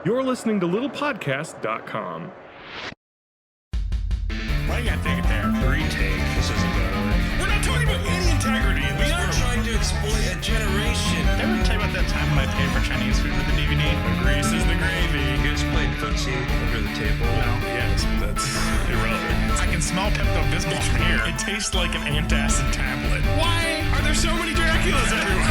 You're listening to littlepodcast.com. Why you gotta take it there? Retake. This isn't good. We're not talking about any integrity in We this are room. trying to exploit a generation. Ever tell you about that time when I paid for Chinese food with the DVD? The grease is the gravy. You guys played footsie under the table. Yes, but that's irrelevant. I can smell Pepto-Bismol from here. It tastes like an antacid tablet. Why are there so many Draculas everywhere?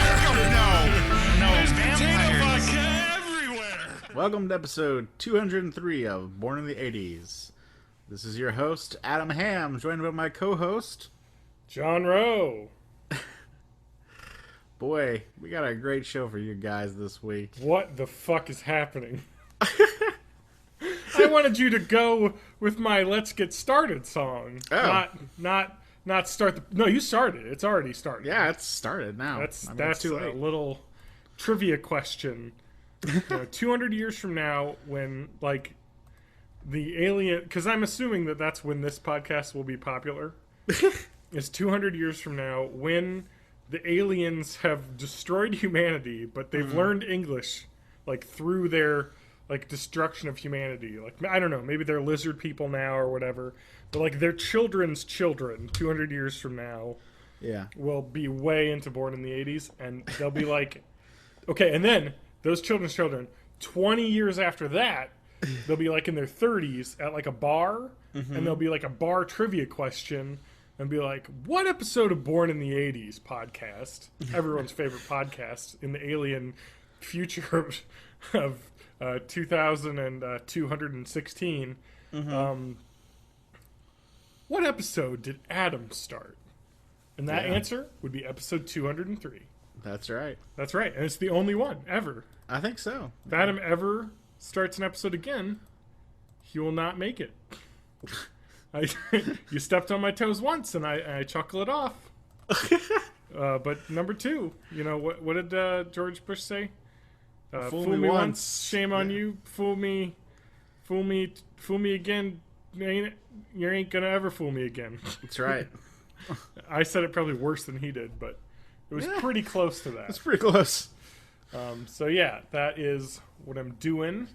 No. There's potato vodka everywhere. Welcome to episode 203 of Born in the 80s. This is your host, Adam Ham, joined by my co-host, John Rowe. Boy, we got a great show for you guys this week. What the fuck is happening? I wanted you to go with my "Let's Get Started" song. Oh. Not start the. No, you started. It's already started. Yeah, it's started now. That's it's too a late. little trivia question. 200 years from now, when like the alien, because I'm assuming that that's when this podcast will be popular. Is 200 years from now when the aliens have destroyed humanity, but they've learned English, like through their like destruction of humanity. Like I don't know, maybe they're lizard people now or whatever, but like their children's children 200 years from now Yeah. will be way into Born in the 80s, and they'll be like, okay, and then those children's children 20 years after that, they'll be like in their 30s at like a bar, and there'll be like a bar trivia question and be like, what episode of Born in the 80s podcast, everyone's favorite podcast in the alien future of 2216, what episode did Adam start? And that answer would be episode 203. That's right. That's right, and it's the only one ever. I think so. If Adam ever starts an episode again, he will not make it. You stepped on my toes once, and I chuckle it off. But number two, you know what did George Bush say? Fool me once, shame on you. Fool me again. You ain't gonna ever fool me again. That's right. I said it probably worse than he did, but it was pretty close to that. That's pretty close. So yeah, that is what I'm doing.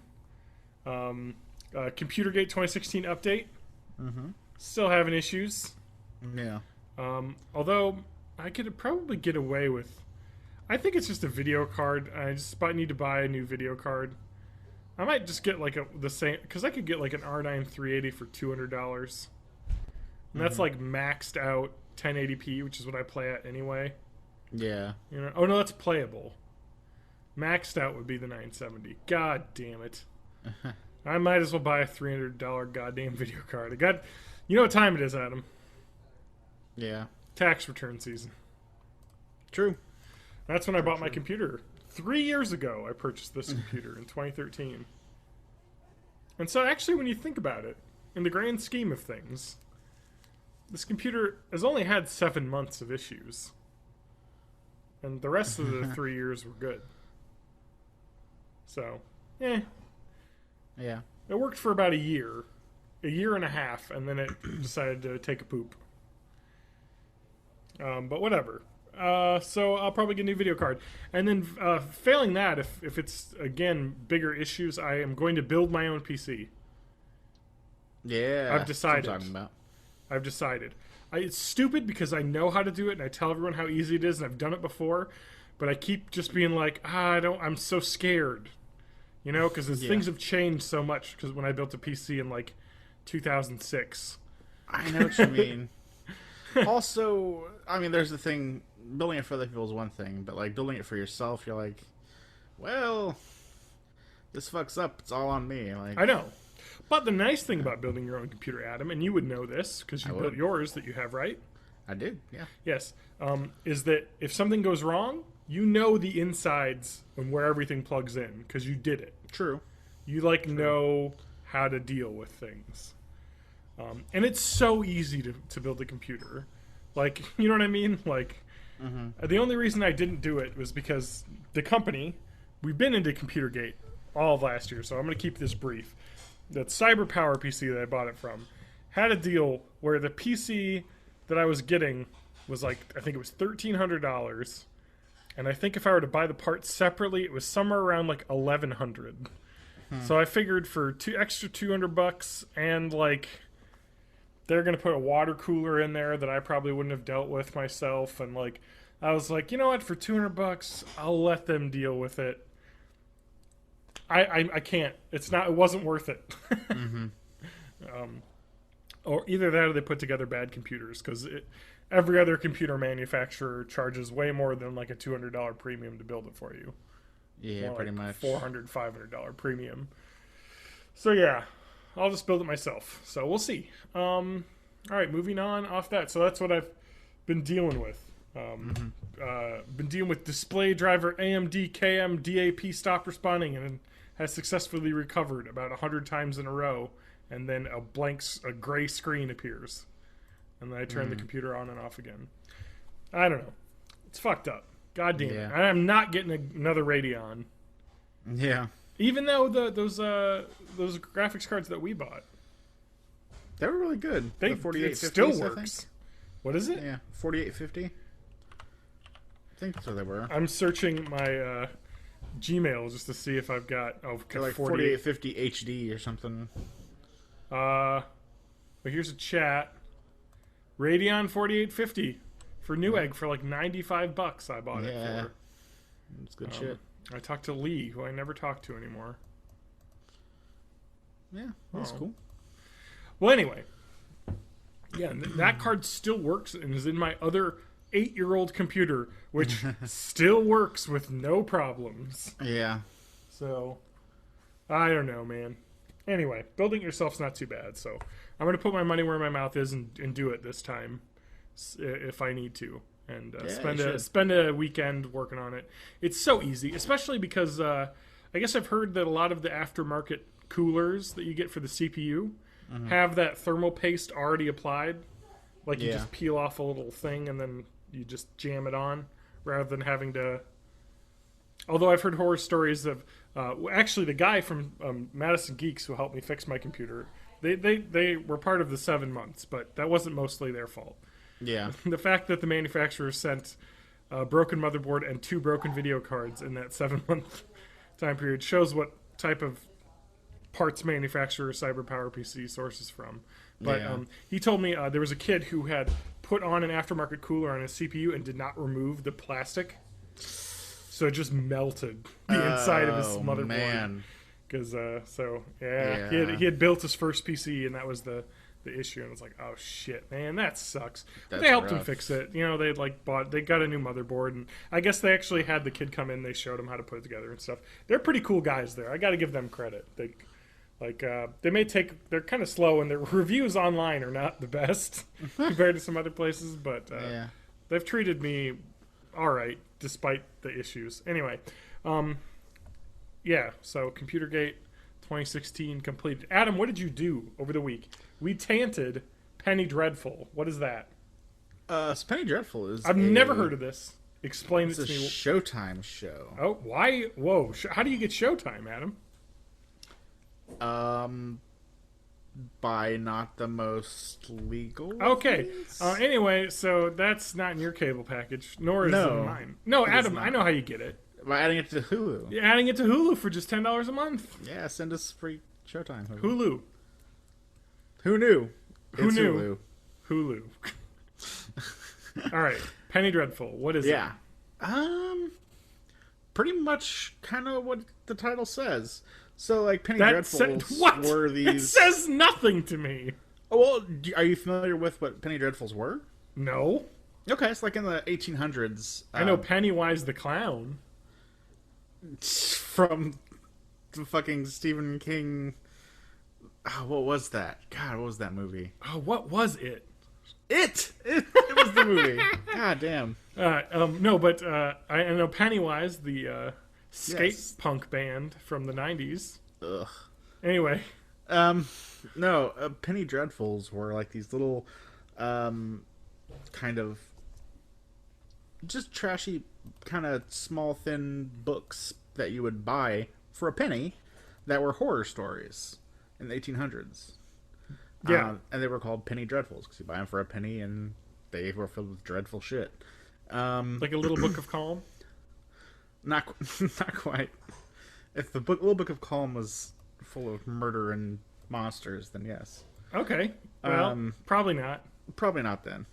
Computergate 2016 update. Still having issues. Yeah. Although I could probably get away with. I think it's just a video card. I just need to buy a new video card. I might just get like the same, because I could get like an R9 380 for $200, and that's like maxed out 1080p, which is what I play at anyway. Yeah. You know? Oh no, that's playable. Maxed out would be the 970. God damn it! I might as well buy a $300 goddamn video card. You know what time it is, Adam? Yeah. Tax return season. True. That's when I bought my computer. 3 years ago, I purchased this computer in 2013. And so, actually, when you think about it, in the grand scheme of things, this computer has only had 7 months of issues. And the rest of the 3 years were good. So, Yeah. it worked for about a year and a half, and then it decided to take a poop. But whatever. So I'll probably get a new video card. And then failing that, if it's, again, bigger issues, I am going to build my own PC. Yeah. I've decided. That's what I'm talking about. I've decided. It's stupid because I know how to do it, and I tell everyone how easy it is, and I've done it before, but I keep just being like, I'm so scared. You know, because things have changed so much, because when I built a PC in, like, 2006. I know what you mean. Also, I mean, there's the thing, building it for other people is one thing, but, like, building it for yourself, you're like, well, this fucks up, it's all on me. Like, I know. But the nice thing about building your own computer, Adam, and you would know this, because you I built would. yours that you have, right? I did, yeah. Yes. Is that if something goes wrong, you know the insides and where everything plugs in, because you did it. True. You, like, know how to deal with things. And it's so easy to build a computer. Like, you know what I mean? Like, the only reason I didn't do it was because the company, we've been into Computergate all of last year, so I'm going to keep this brief. That CyberPower PC that I bought it from had a deal where the PC that I was getting was like, I think it was $1,300, and I think if I were to buy the parts separately, it was somewhere around like $1,100. So I figured for extra $200 and like they're gonna put a water cooler in there that I probably wouldn't have dealt with myself, and like I was like, you know what, for $200 I'll let them deal with it. I can't. It wasn't worth it. Or either that or they put together bad computers, because every other computer manufacturer charges way more than like a $200 premium to build it for you. Yeah, More pretty like much. $400, $500 premium. So yeah, I'll just build it myself. So we'll see. All right, moving on off that. So that's what I've been dealing with. Been dealing with display driver AMD KM DAP stopped responding and has successfully recovered about 100 times in a row. And then a gray screen appears. And then I turn the computer on and off again. I don't know. It's fucked up. God damn it. I am not getting another Radeon. Yeah. Even though those graphics cards that we bought. They were really good. The The 4850s, it still I works. think. What is it? Yeah, 4850. I think that's what they were. I'm searching my Gmail just to see if I've got... They're like 4850 HD or something. But here's a chat. Radeon 4850 for Newegg for like $95 I bought it for. It's good shit. I talked to Lee, who I never talk to anymore. Yeah, that's cool. Well, anyway. Yeah, that card still works and is in my other 8-year-old computer, which still works with no problems. Yeah. So, I don't know, man. Anyway, building it yourself's not too bad, so I'm going to put my money where my mouth is and do it this time if I need to. And spend a weekend working on it. It's so easy, especially because I guess I've heard that a lot of the aftermarket coolers that you get for the CPU have that thermal paste already applied. Like you just peel off a little thing and then you just jam it on rather than having to... Although I've heard horror stories of... actually, the guy from Madison Geeks who helped me fix my computer, they were part of the 7 months, but that wasn't mostly their fault. Yeah. The fact that the manufacturer sent a broken motherboard and 2 broken video cards in that 7-month time period shows what type of parts manufacturer CyberPower PC sources from. But he told me there was a kid who had put on an aftermarket cooler on his CPU and did not remove the plastic. So it just melted the inside of his motherboard. Man. Because, he had built his first PC, and that was the issue. And it's like, oh, shit, man, that sucks. But they helped him fix it. You know, they got a new motherboard. And I guess they actually had the kid come in. They showed him how to put it together and stuff. They're pretty cool guys there. I got to give them credit. They're kind of slow, and their reviews online are not the best compared to some other places. But they've treated me all right, despite the issues. Anyway, so Computergate 2016 completed. Adam, what did you do over the week? We tanted Penny Dreadful. What is that? So Penny Dreadful is... I've never heard of this. Explain it to me. It's a Showtime show. Oh, why? Whoa. How do you get Showtime, Adam? By not the most legal. Okay. Anyway, so that's not in your cable package, nor is it in mine. No, Adam, I know how you get it. By adding it to Hulu. You're adding it to Hulu for just $10 a month. Yeah, send us free Showtime. Hulu. Who knew? Who knew? Hulu. All right. Penny Dreadful. What is it? Yeah. Pretty much kind of what the title says. So, like, Penny Dreadfuls were these... It says nothing to me. Oh, well, are you familiar with what Penny Dreadfuls were? No. Okay, it's like in the 1800s. I know Pennywise the Clown. From the fucking Stephen King... Oh, what was that? God, what was that movie? Oh, what was it? It was the movie. God damn. No, but I know Pennywise, the skate punk band from the 90s. Ugh. Anyway. No, Penny Dreadfuls were like these little kind of just trashy, kind of small, thin books that you would buy for a penny that were horror stories in the 1800s. Yeah. And they were called Penny Dreadfuls because you buy them for a penny and they were filled with dreadful shit. Like a little book of calm? Not quite. If the Little Book of Calm was full of murder and monsters, then yes. Okay. Well, probably not. Probably not then.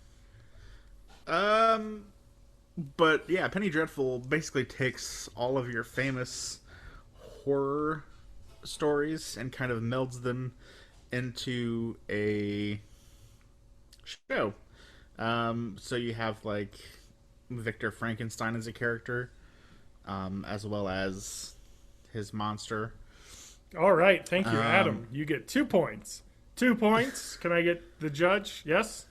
But yeah, Penny Dreadful basically takes all of your famous horror stories and kind of melds them into a show. So you have like Victor Frankenstein as a character, as well as his monster. All right. Thank you, Adam. You get 2 points. 2 points. Can I get the judge? Yes?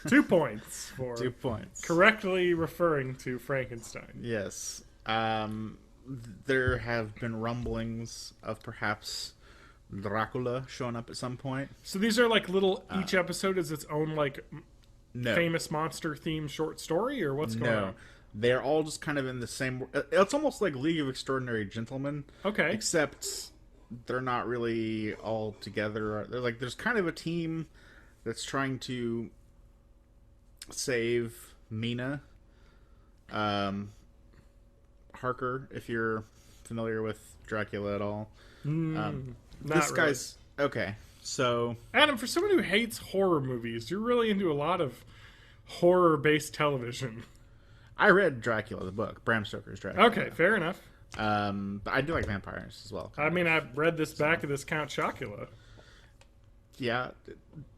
2 points for 2 points. correctly referring to Frankenstein. Yes. There have been rumblings of perhaps Dracula showing up at some point. So these are like little, each episode is its own like No. famous monster themed short story, or what's going on? They're all just kind of in the same... It's almost like League of Extraordinary Gentlemen. Okay. Except they're not really all together. They're like, there's kind of a team that's trying to save Mina. Harker, if you're familiar with Dracula at all. Not This really. guy's... Okay, so... Adam, for someone who hates horror movies, you're really into a lot of horror-based television. I read Dracula, the book. Bram Stoker's Dracula. Okay, fair enough. But I do like vampires as well. I mean, I've read this back of this Count Chocula. Yeah,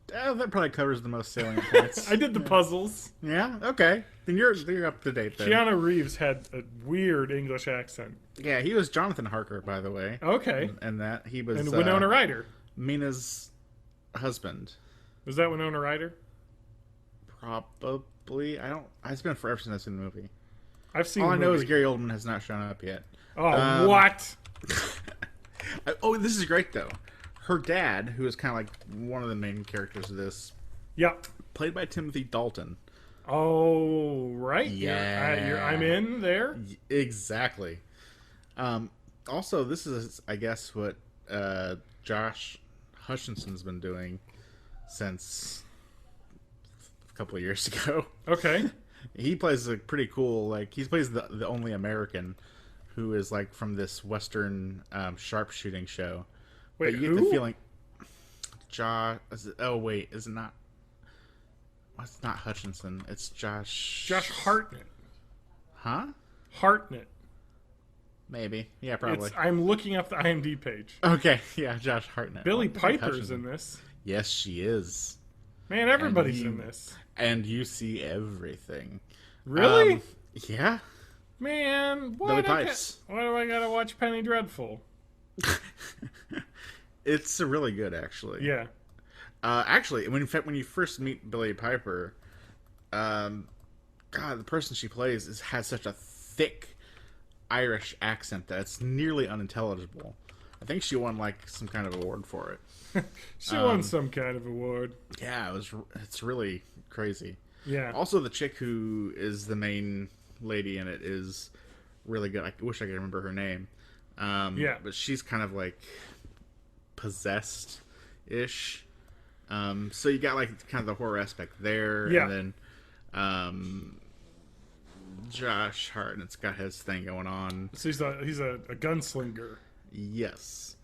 that probably covers the most salient points. I did the puzzles. Yeah, okay. Then you're up to date then. Keanu Reeves had a weird English accent. Yeah, he was Jonathan Harker, by the way. Okay. And that he was And Winona Ryder. Mina's husband. Was that Winona Ryder? Probably. It's been forever since I've seen the movie. I've seen All the I know movie. is Gary Oldman has not shown up yet. Oh, what? Oh, this is great though. Her dad, who is kind of like one of the main characters of this, Yep. played by Timothy Dalton. Oh, right. Yeah. I'm in there. Exactly. Also, this is, I guess, what Josh Hutchinson's been doing since a couple of years ago. Okay. He plays a pretty cool, like, he plays the only American who is, like, from this Western sharpshooting show. Wait, but you who? get the feeling... is it not... It's not Hutchinson. It's Josh... Josh Hartnett. Huh? Hartnett. Maybe. Yeah, probably. I'm looking up the IMDb page. Okay, yeah, Josh Hartnett. Billie Well, I think Piper's Hutchinson. in this. Yes, she is. Man, everybody's And in this. And you see everything. Really? Yeah. Man, Billie Pipes. why do I gotta watch Penny Dreadful? It's really good, actually. Yeah. Actually, when you first meet Billie Piper, God, the person she plays has such a thick Irish accent that it's nearly unintelligible. I think she won like some kind of award for it. She won some kind of award. Yeah, it's really crazy. Yeah. Also, the chick who is the main lady in it is really good. I wish I could remember her name. Yeah. But she's kind of like possessed-ish. So you got like kind of the horror aspect there. Yeah. And then Josh Hartnett's got his thing going on. So he's a gunslinger. Yes.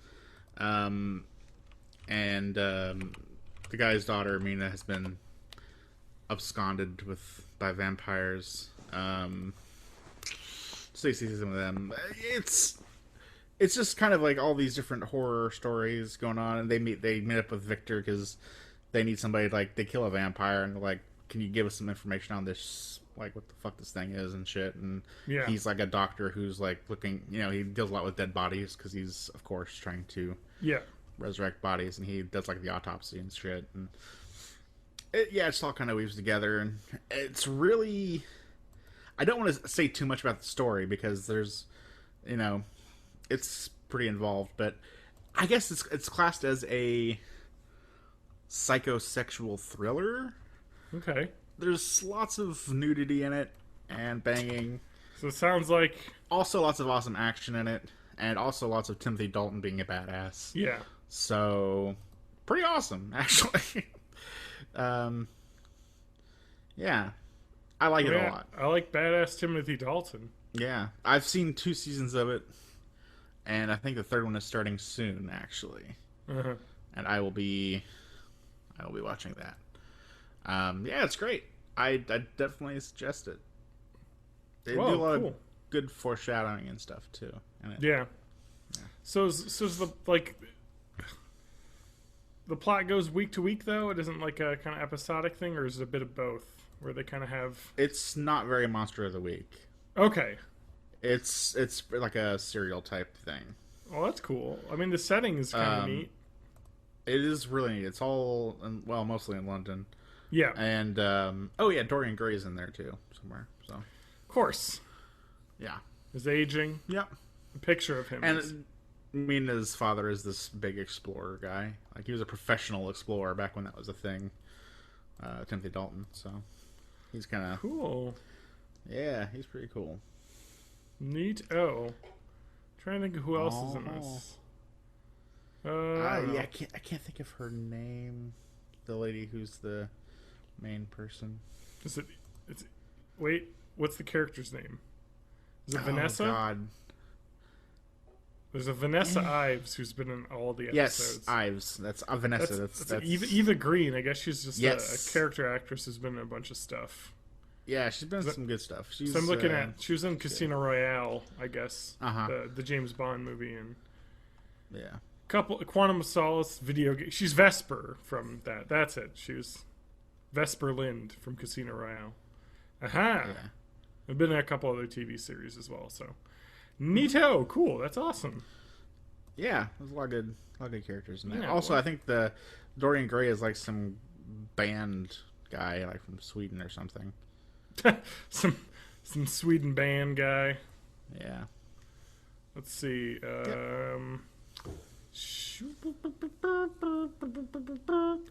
And the guy's daughter, Mina, has been absconded by vampires. So you see some of them. It's just kind of like all these different horror stories going on, and they meet up with Victor because they need somebody, like, they kill a vampire, and they're like, can you give us some information on this, like, what the fuck this thing is and shit. And Yeah. he's like a doctor who's like looking, he deals a lot with dead bodies because he's, of course, trying to Yeah. resurrect bodies, and he does like the autopsy and shit. And it just all kind of weaves together, and it's really, I don't want to say too much about the story because there's, it's pretty involved, but I guess it's classed as a psychosexual thriller. Okay. There's lots of nudity in it and banging. So it sounds like Also lots of awesome action in it, and also lots of Timothy Dalton being a badass. yeah. So, pretty awesome, actually. Yeah. I like it a lot. I like badass Timothy Dalton. Yeah. I've seen 2 seasons of it. and I think the third one is starting soon, actually. Uh-huh. And I will be watching that. Yeah, it's great. I definitely suggest it. They do a lot of good foreshadowing and stuff too. Yeah. So is the the plot goes week to week though? It isn't like a kind of episodic thing, or is it a bit of both, where they kind of have? It's not very Monster of the Week. Okay. It's like a serial type thing. Oh, that's cool. I mean, the setting is kind of neat. It is really neat. It's all mostly in London. Yeah. And Dorian Gray's in there too somewhere. So of course. Yeah. His aging. Yep. A picture of him. And Mina's father is this big explorer guy. Like, he was a professional explorer back when that was a thing. Timothy Dalton. So he's kind of cool. Yeah, he's pretty cool. Neat. Oh, trying to think of who else is in this. I can't think of her name. The lady who's the main person. Is it? Wait, what's the character's name? Is it Vanessa? Oh God. There's a Vanessa Ives who's been in all the episodes. Yes, Ives. That's Vanessa. That's Eva Green. I guess she's just a character actress who's been in a bunch of stuff. Yeah, she's been in some good stuff. So I'm looking at. She was in Casino Royale, I guess. The James Bond movie, and Quantum of Solace video game. She's Vesper from that. That's it. She was Vesper Lind from Casino Royale. Aha. Yeah. I've been in a couple other TV series as well. So, neato, cool. That's awesome. Yeah, there's a lot of good characters in that. Yeah, also, I think the Dorian Gray is like some band guy, like from Sweden or something. some Sweden band guy. Yeah. Let's see. It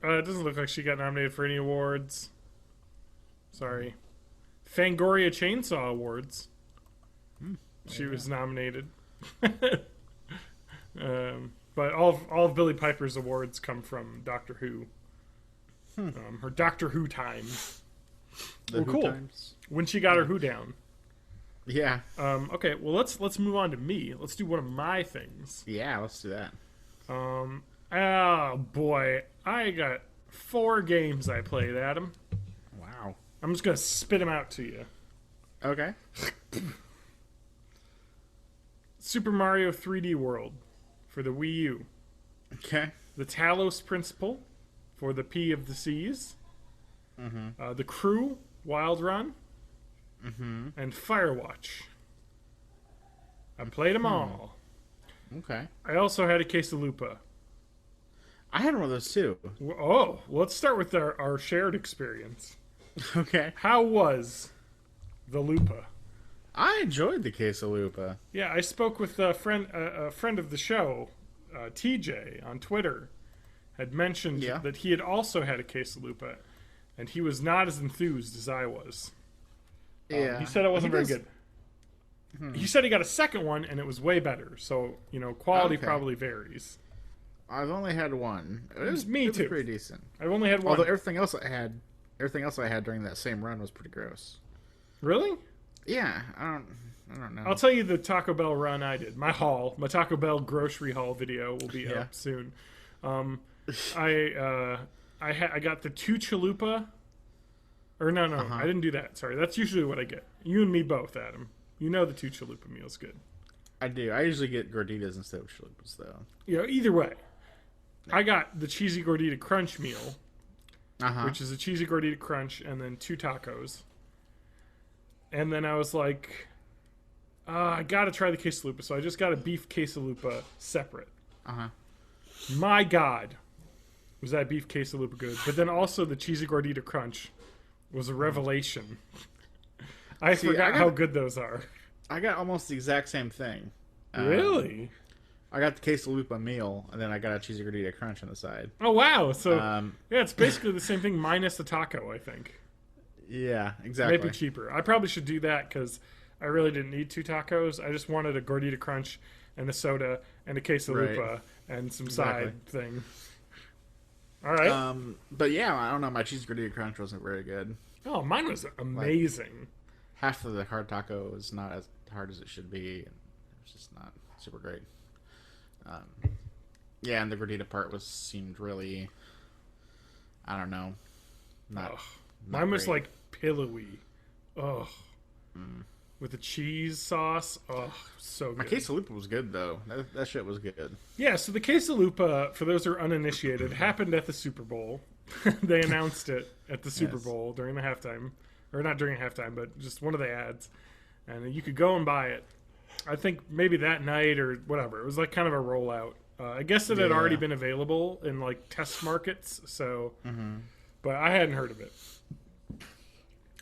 doesn't look like she got nominated for any awards. Sorry. Fangoria Chainsaw Awards. She was nominated. But all of Billie Piper's awards come from Doctor Who. Her Doctor Who time. Cool. Times. When she got her Who down. Yeah. Okay, well let's move on to me. Let's do one of my things. Yeah, let's do that. Oh boy, I got 4 games I played, Adam. Wow. I'm just gonna spit them out to you. Okay. Super Mario 3D World for the Wii U. Okay. The Talos Principle for the P of the Seas. The Crew Wild Run. And Firewatch. I played them all. Okay. I also had a Quesalupa. I had one of those too. Oh, let's start with our shared experience. Okay. How was the Lupa? I enjoyed the Quesalupa. Yeah, I spoke with a friend of the show, TJ, on Twitter, had mentioned that he had also had a Quesalupa, and he was not as enthused as I was. Yeah. He said it wasn't very good. He said he got a second one, and it was way better. So, quality probably varies. I've only had one. It was too. Pretty decent. I've only had one. Although everything else I had during that same run was pretty gross. Really? Yeah, I don't know. I'll tell you the Taco Bell run I did. My Taco Bell grocery haul video will be up soon. I got the 2 chalupa. Or no, I didn't do that. Sorry, that's usually what I get. You and me both, Adam. You know the 2 chalupa meal's good. I do. I usually get gorditas instead of chalupas, though. Either way. I got the cheesy gordita crunch meal, which is a cheesy gordita crunch and then 2 tacos. And then I was like, I got to try the quesalupa. So I just got a beef quesalupa separate. My God, was that beef quesalupa good. But then also the cheesy gordita crunch was a revelation. I forgot how good those are. I got almost the exact same thing. Really? I got the quesalupa meal, and then I got a cheesy gordita crunch on the side. Oh, wow. So, it's basically the same thing minus the taco, I think. Yeah, exactly. Maybe cheaper. I probably should do that because I really didn't need 2 tacos. I just wanted a gordita crunch and a soda and a quesalupa and some side thing. All right. But yeah, I don't know. My cheesy gordita crunch wasn't very good. Oh, mine was amazing. Half of the hard taco is not as hard as it should be. And it's just not super great. Yeah, and the gordita part seemed really, I don't know, not. Ugh. not Mine was great. like pillowy. Ugh. With the cheese sauce. Ugh, so My good. quesalupa was good though. That shit was good. Yeah, so the Quesalupa, for those who are uninitiated, happened at the Super Bowl. They announced it at the Super Yes. Bowl during the halftime. Or not during halftime, but just one of the ads. And you could go and buy it. I think maybe that night or whatever. It was like kind of a rollout. I guess it had Yeah. already been available in like test markets, so. But I hadn't heard of it.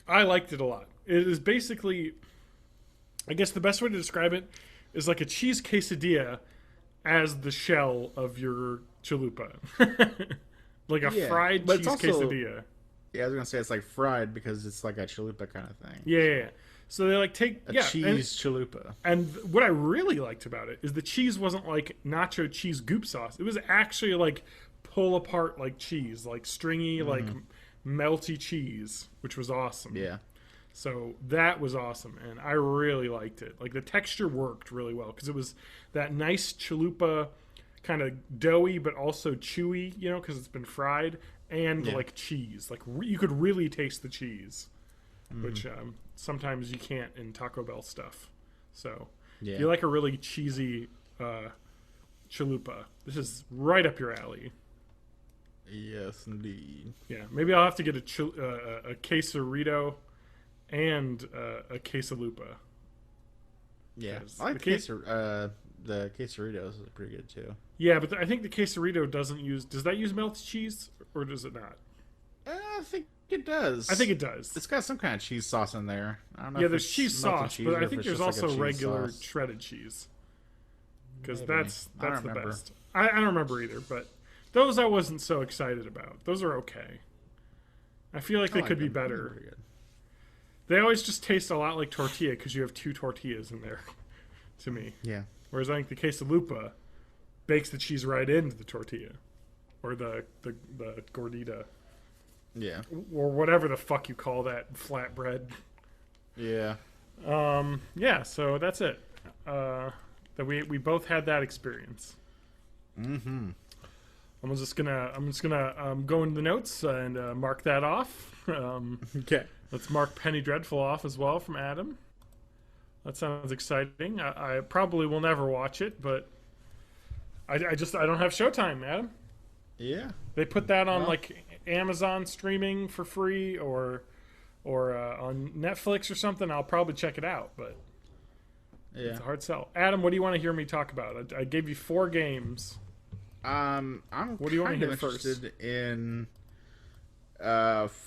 I liked it a lot. It is basically, I guess the best way to describe it is like a cheese quesadilla as the shell of your chalupa. Like a Yeah, fried but cheese it's also- quesadilla. Yeah, I was gonna say it's like fried because it's like a chalupa kind of thing. Yeah. So they like take A yeah, cheese chalupa. and what I really liked about it is the cheese wasn't like nacho cheese goop sauce. It was actually like pull apart like cheese, like stringy, like melty cheese, which was awesome. Yeah. So that was awesome, and I really liked it. Like the texture worked really well because it was that nice chalupa, kind of doughy but also chewy, you know, because it's been fried, and Yeah. like cheese. Like you could really taste the cheese, which sometimes you can't in Taco Bell stuff. So Yeah. if you like a really cheesy chalupa, this is right up your alley. Yes, indeed. Yeah, maybe I'll have to get a quesarito and a quesalupa. Yeah, Yes. I like The the quesaritos is pretty good too. Yeah, but I think the quesarito doesn't use. Does that use melted cheese or does it not? I think it does. I think it does. It's got some kind of cheese sauce in there. I don't know. Yeah, if there's it's cheese melted sauce, cheese but or I if think it's there's just like a also cheese regular sauce. shredded cheese. Because Maybe. that's I don't the remember. best. I don't remember either, but those I wasn't so excited about. Those are okay. I feel like I they like could be them. They're better. pretty good. They always just taste a lot like tortilla because you have two tortillas in there. To me, Yeah. whereas I think the quesalupa bakes the cheese right into the tortilla, or the gordita, Yeah. or whatever the fuck you call that flatbread. Yeah. Yeah, so that's it. That we both had that experience. Mm-hmm. I'm just gonna go into the notes and mark that off. Okay. Let's mark Penny Dreadful off as well from Adam. That sounds exciting. I probably will never watch it, but I don't have Showtime, Adam. Yeah. They put that on Well. like Amazon streaming for free or on Netflix or something. I'll probably check it out, but Yeah. it's a hard sell. Adam, what do you want to hear me talk about? I gave you 4 games. I'm What do you wanna kind of hear first? interested in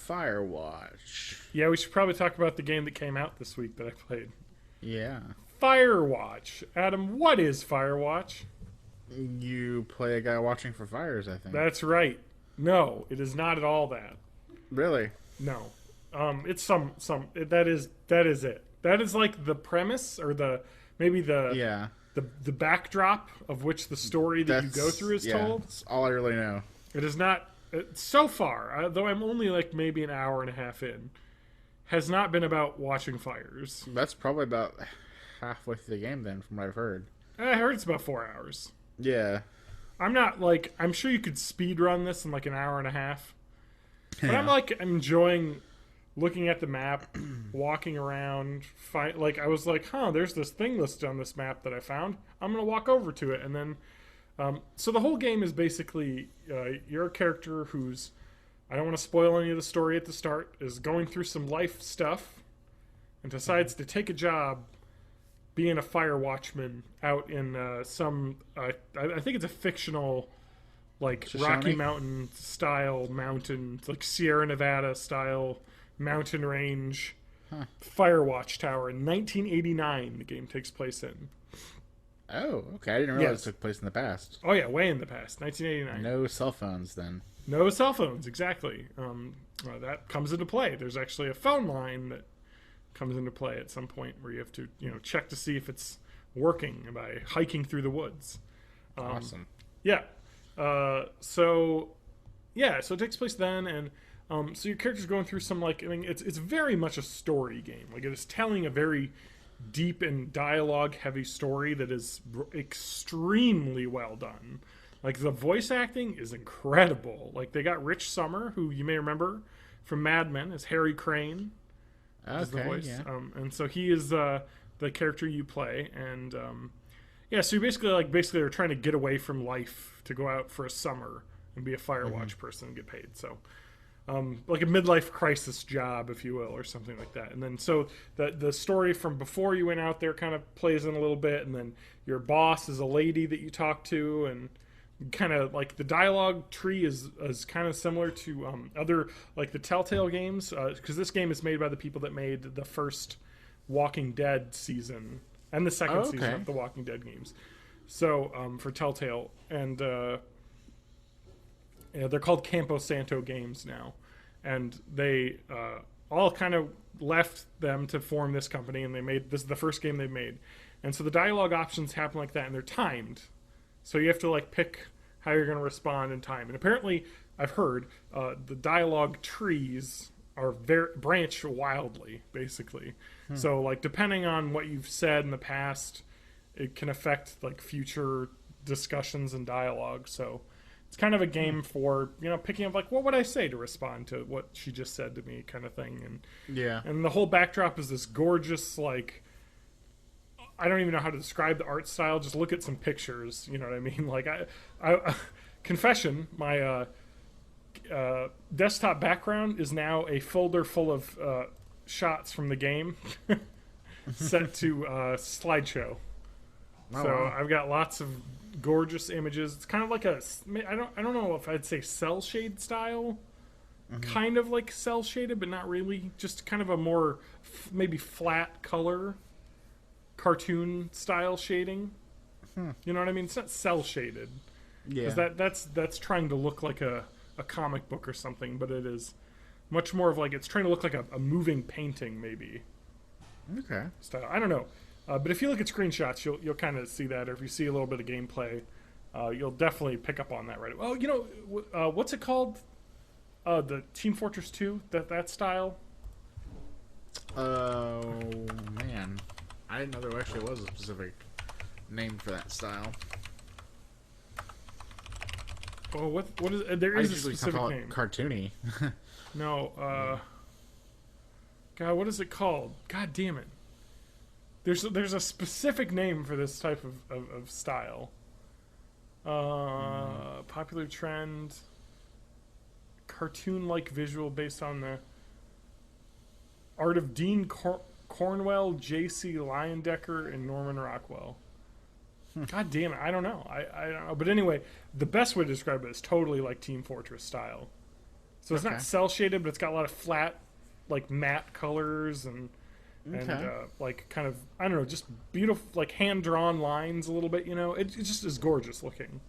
Firewatch. Yeah, we should probably talk about the game that came out this week that I played. Yeah. Firewatch. Adam, what is Firewatch? You play a guy watching for fires, I think. That's right. No, it is not at all that. Really? No. It's that is it. That is like the premise or maybe the Yeah. the backdrop of which the story that you go through is told. That's all I really know. It is not so far, though I'm only like maybe an hour and a half in, has not been about watching fires. That's probably about halfway through the game then, from what I've heard. I heard it's about 4 hours. Yeah. I'm not like I'm sure you could speed run this in like an hour and a half. But Yeah. I'm like enjoying looking at the map, walking around, like I was like, there's this thing listed on this map that I found. I'm gonna walk over to it, and then so the whole game is basically you're a character who's, I don't want to spoil any of the story at the start, is going through some life stuff and decides to take a job being a fire watchman out in some I think it's a fictional like Shoshone? Rocky Mountain style mountain, like Sierra Nevada style mountain range Firewatch tower in 1989 the game takes place in. Oh, okay. I didn't realize Yes. it took place in the past. Oh yeah, way in the past, 1989. No cell phones then. No cell phones, exactly. That comes into play. There's actually a phone line that comes into play at some point where you have to, check to see if it's working by hiking through the woods. Awesome. Yeah. So it takes place then, and so your character's going through some it's very much a story game. Like it is telling a very deep and dialogue heavy story that is extremely well done. Like, the voice acting is incredible. Like, they got Rich Sommer, who you may remember from Mad Men as Harry Crane. Is the voice. Yeah. And so he is the character you play. And yeah, so you basically are trying to get away from life to go out for a summer and be a Firewatch person and get paid. So like a midlife crisis job, if you will, or something like that. And then so the story from before you went out there kind of plays in a little bit, and then your boss is a lady that you talk to, and kind of like the dialogue tree is kind of similar to other, like the Telltale games, because this game is made by the people that made the first Walking Dead season and the second season of the Walking Dead games. So for Telltale, and yeah, they're called Campo Santo Games now, and they all kind of left them to form this company, and this is the first game they made. And so the dialogue options happen like that, and they're timed. So you have to like pick how you're going to respond in time. And apparently, I've heard the dialogue trees are branch wildly, basically. So like depending on what you've said in the past, it can affect like future discussions and dialogue. So it's kind of a game for, you know, picking up like, what would I say to respond to what she just said to me, kind of thing. And Yeah. and the whole backdrop is this gorgeous, like, I don't even know how to describe the art style. Just look at some pictures. You know what I mean? Like, I confession, my desktop background is now a folder full of shots from the game set to slideshow. Oh, So wow. I've got lots of gorgeous images. It's kind of like I don't know if I'd say cell shade style. Kind of like cell shaded, but not really. Just kind of a more maybe flat color. Cartoon style shading. You know what I mean? It's not cell shaded. Yeah. Because that's trying to look like a comic book or something, but it is much more of like, it's trying to look like a moving painting maybe. Okay. Style. I don't know. But if you look at screenshots, you'll kind of see that, or if you see a little bit of gameplay, you'll definitely pick up on that right away. Oh, you know, what's it called? The Team Fortress 2? That style? Oh, man. I didn't know there actually was a specific name for that style. Oh, what is there I is a usually specific call name. it cartoony. No, God, what is it called? God damn it. There's a specific name for this type of style. Popular trend. Cartoon-like visual based on the art of Dean Cornwell, J.C. Leyendecker, and Norman Rockwell. God damn it, I don't know. I don't know. But anyway, the best way to describe it is totally like Team Fortress style. So it's not cel-shaded, but it's got a lot of flat, like matte colors and like kind of, I don't know, just beautiful, like hand-drawn lines a little bit, you know? It just is gorgeous looking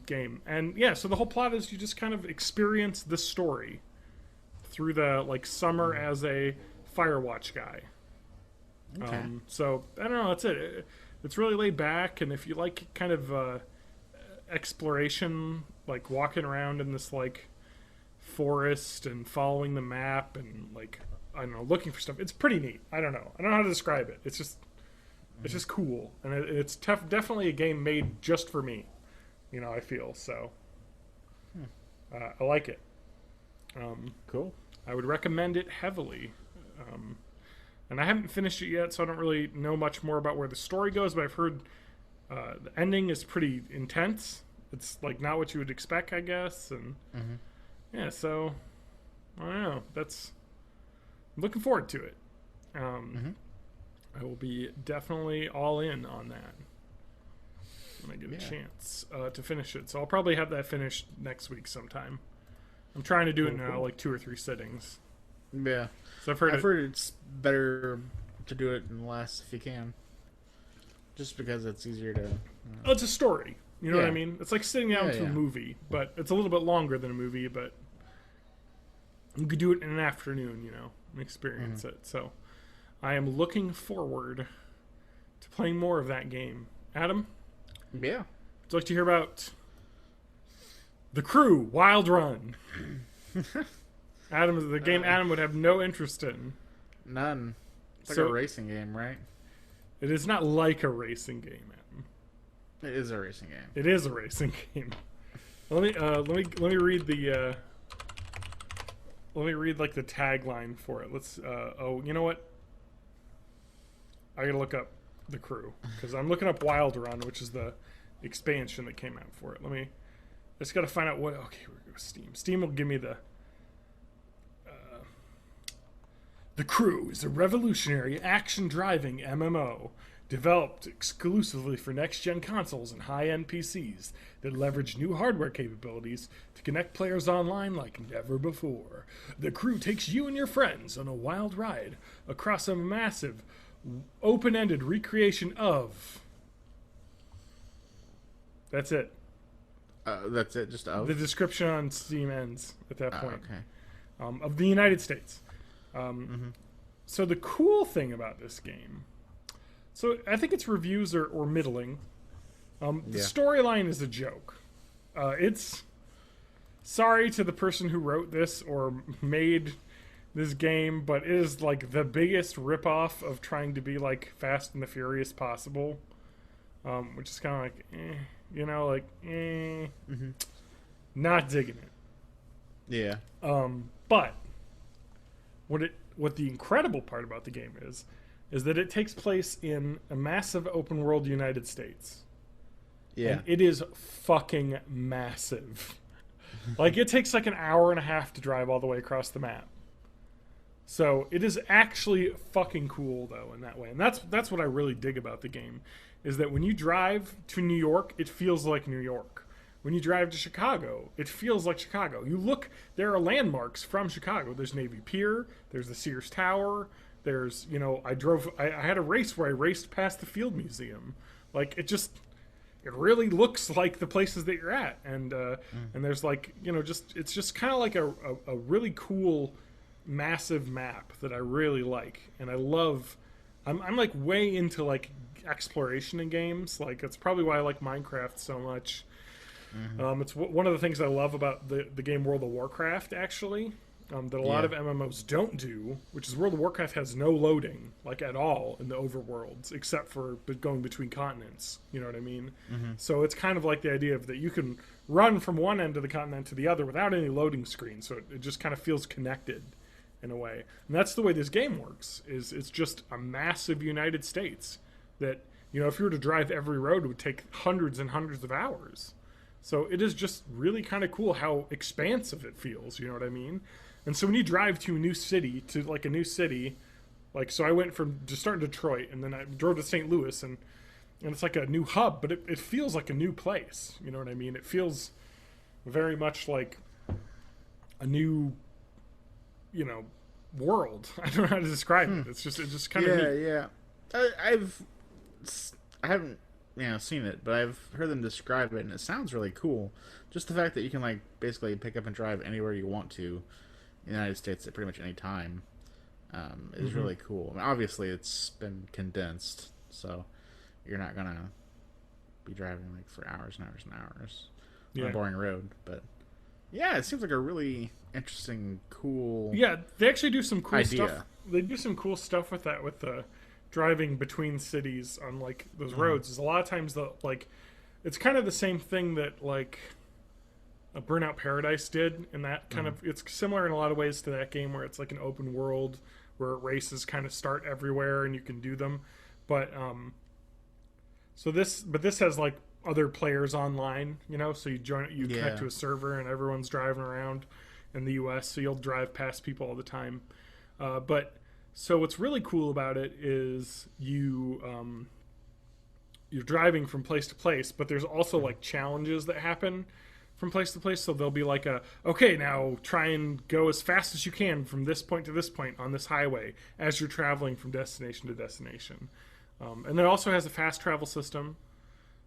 game. And yeah, so the whole plot is you just kind of experience this story through the, like, summer as a Firewatch guy. So, I don't know, that's it. It's really laid back, and if you like kind of exploration, like walking around in this, like, forest and following the map and, like, I don't know, looking for stuff, it's pretty neat. I don't know how to describe it. It's just cool, and it's definitely a game made just for me, you know, I feel. So I like it. Cool. I would recommend it heavily. And I haven't finished it yet, so I don't really know much more about where the story goes, but I've heard the ending is pretty intense. It's like not what you would expect, I guess. And yeah, so I don't know. I'm looking forward to it. I will be definitely all in on that when I get a chance to finish it. So I'll probably have that finished next week sometime. I'm trying to do it now, like 2 or 3 sittings. Yeah. So I've heard it's better to do it in less if you can. Just because it's easier to... Oh, it's a story. You know what I Yeah. mean? It's like sitting down to a movie, but it's a little bit longer than a movie, but you could do it in an afternoon, you know, and experience it. So I am looking forward to playing more of that game. Adam, Yeah. would you like to hear about The Crew Wild Run? Adam, the game Adam would have no interest in. None. It's like So- a racing game, right? It is not like a racing game, Adam. It is a racing game. It is a racing game. Let me read the like the tagline for it. Let's oh, you know what? I gotta look up the crew because I'm looking up Wild Run, which is the expansion that came out for it. I just gotta find out what. Okay, here we go. Steam will give me the. The Crew is a revolutionary action-driving MMO developed exclusively for next-gen consoles and high-end PCs that leverage new hardware capabilities to connect players online like never before. The Crew takes you and your friends on a wild ride across a massive, open-ended recreation of... That's it. That's it, just of? The description on Steam ends at that point. Okay. Of the United States. So the cool thing about this game, so I think its reviews are middling. The storyline is a joke. It's sorry to the person who wrote this or made this game, but it is like the biggest ripoff of trying to be like Fast and the Furious possible, which is kind of like, not digging it. Yeah. But what the incredible part about the game is that it takes place in a massive open world United States. Yeah. And it is fucking massive. Like, it takes like an hour and a half to drive all the way across the map. So it is actually fucking cool though in that way. And that's what I really dig about the game, is that when you drive to New York, it feels like New York. When you drive to Chicago, it feels like Chicago. You look, there are landmarks from Chicago. There's Navy Pier, there's the Sears Tower, there's, I had a race where I raced past the Field Museum. Like, it really looks like the places that you're at. And there's like, it's just kind of like a really cool, massive map that I really like. And I love, I'm like way into like exploration in games. Like, that's probably why I like Minecraft so much. It's one of the things I love about the game World of Warcraft, actually, that a lot of MMOs don't do, which is World of Warcraft has no loading, like, at all in the overworlds, except for going between continents, you know what I mean? So it's kind of like the idea of that you can run from one end of the continent to the other without any loading screen, so it just kind of feels connected in a way. And that's the way this game works, is it's just a massive United States that, if you were to drive every road, it would take hundreds and hundreds of hours. So it is just really kind of cool how expansive it feels, you know what I mean? And so when you drive to a new city, like, so I went from just starting Detroit, and then I drove to St. Louis, and it's like a new hub, but it feels like a new place, you know what I mean? It feels very much like a new, world. I don't know how to describe it. It's just kind of neat. Yeah. I haven't seen it, but I've heard them describe it, and it sounds really cool. Just the fact that you can like basically pick up and drive anywhere you want to in the United States at pretty much any time is really cool. I mean, obviously it's been condensed, so you're not gonna be driving like for hours and hours and hours on a boring road. But yeah, it seems like a really interesting, cool. Yeah, they actually do some cool idea. stuff. They do some cool stuff with that, with the driving between cities on like those roads. Is a lot of times it's kind of the same thing that like a Burnout Paradise did, and that kind of, it's similar in a lot of ways to that game where it's like an open world where races kind of start everywhere and you can do them. But this has like other players online, so you connect to a server and everyone's driving around in the US, so you'll drive past people all the time. So what's really cool about it is you're driving from place to place, but there's also like challenges that happen from place to place. So there'll be like okay, now try and go as fast as you can from this point to this point on this highway as you're traveling from destination to destination. And it also has a fast travel system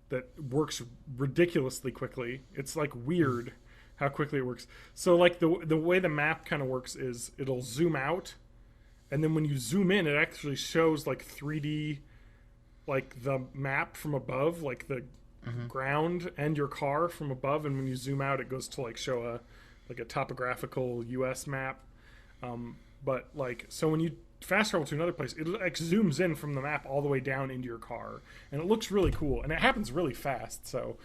that works ridiculously quickly. It's like weird how quickly it works. So like the way the map kind of works is it'll zoom out, and then when you zoom in, it actually shows like 3D, like the map from above, like the ground and your car from above. And when you zoom out, it goes to like show a topographical U.S. map. But like, so when you fast travel to another place, it like zooms in from the map all the way down into your car, and it looks really cool, and it happens really fast. So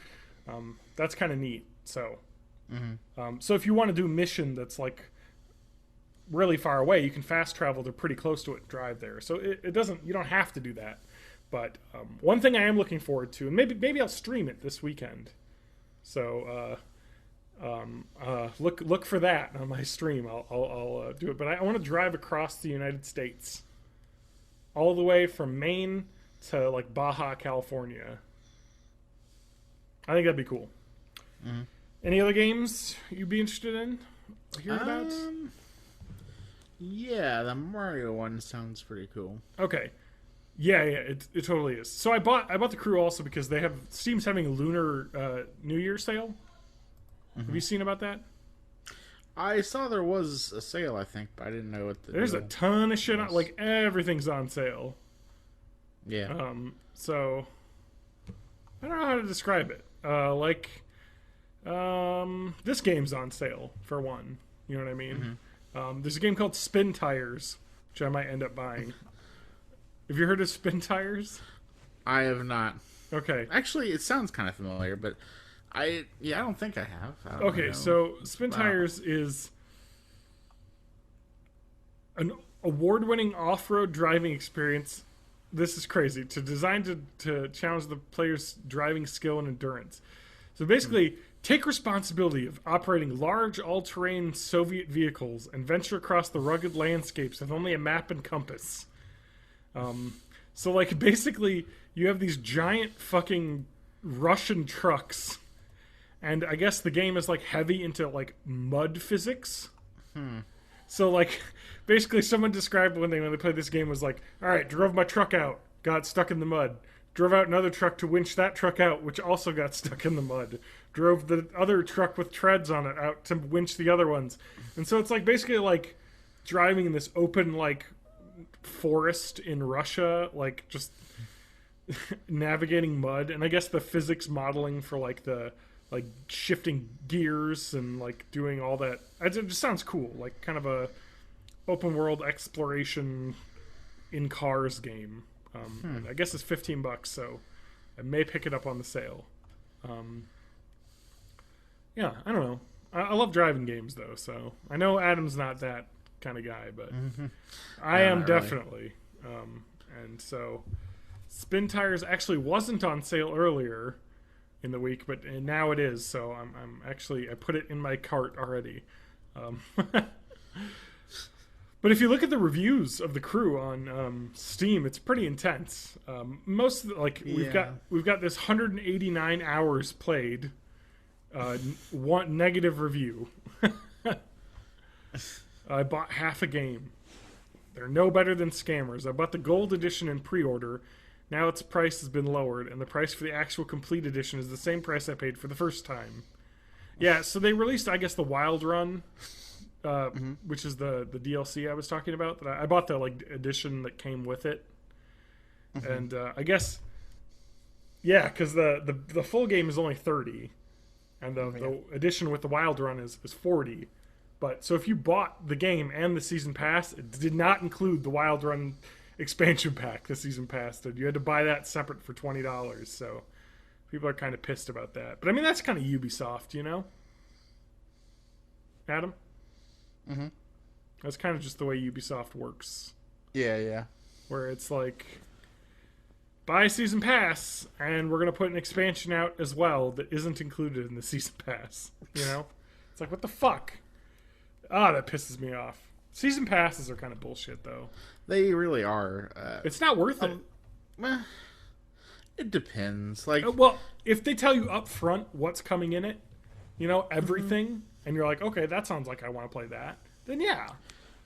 that's kind of neat. So so if you want to do a mission that's like really far away, you can fast travel to pretty close to it and drive there. So it doesn't, you don't have to do that. But one thing I am looking forward to, and maybe I'll stream it this weekend. So look for that on my stream. I'll do it. But I want to drive across the United States, all the way from Maine to like Baja, California. I think that'd be cool. Any other games you'd be interested in hearing about? Yeah, the Mario one sounds pretty cool. Okay. Yeah, it totally is. So I bought the Crew also because they have Steam's having a Lunar New Year sale. Have you seen about that? I saw there was a sale, I think, but I didn't know what the There's a deal ton of shit on, was. like everything's on sale. Yeah. So I don't know how to describe it. This game's on sale for one. You know what I mean? There's a game called Spin Tires, which I might end up buying. Have you heard of Spin Tires? I have not. Okay. Actually, it sounds kind of familiar, but I don't think I have. I don't Okay, know. so Spin Tires is an award-winning off-road driving experience. This is crazy. Designed to challenge the player's driving skill and endurance. So basically, take responsibility of operating large, all-terrain Soviet vehicles and venture across the rugged landscapes with only a map and compass. So, like, basically, you have these giant fucking Russian trucks, and I guess the game is, like, heavy into, like, mud physics. So, like, basically, someone described when they played this game was like, all right, drove my truck out, got stuck in the mud. Drove out another truck to winch that truck out, which also got stuck in the mud. Drove the other truck with treads on it out to winch the other ones. And so it's, like, basically, like, driving in this open, like, forest in Russia, like, just navigating mud. And I guess the physics modeling for, like, the, like, shifting gears and, like, doing all that. It just sounds cool. Like, kind of a open world exploration in cars game. And I guess it's $15, so I may pick it up on the sale. Yeah, I don't know. I love driving games, though, so I know Adam's not that kind of guy, but I am not really. definitely. And so Spin Tires actually wasn't on sale earlier in the week, but now it is, so I'm actually, I put it in my cart already. But if you look at the reviews of the Crew on Steam, it's pretty intense. Most of the, like we've got this 189 hours played, one negative review. I bought half a game. They're no better than scammers. I bought the gold edition in pre-order. Now its price has been lowered, and the price for the actual complete edition is the same price I paid for the first time. Yeah, so they released, I guess, the Wild Run. Which is the DLC I was talking about. That I bought the like edition that came with it, and I guess because the full game is only $30, and the edition with the Wild Run is $40. But so if you bought the game and the season pass, it did not include the Wild Run expansion pack. The season pass did. You had to buy that separate for $20. So people are kind of pissed about that. But I mean that's kind of Ubisoft, you know, Adam. That's kind of just the way Ubisoft works. Yeah. Where it's like, buy a season pass, and we're going to put an expansion out as well that isn't included in the season pass. You know? It's like, what the fuck? That pisses me off. Season passes are kind of bullshit, though. They really are. It's not worth it. It depends. Like, well, if they tell you up front what's coming in it, you know, everything, and you're like, okay, that sounds like I want to play that, then yeah.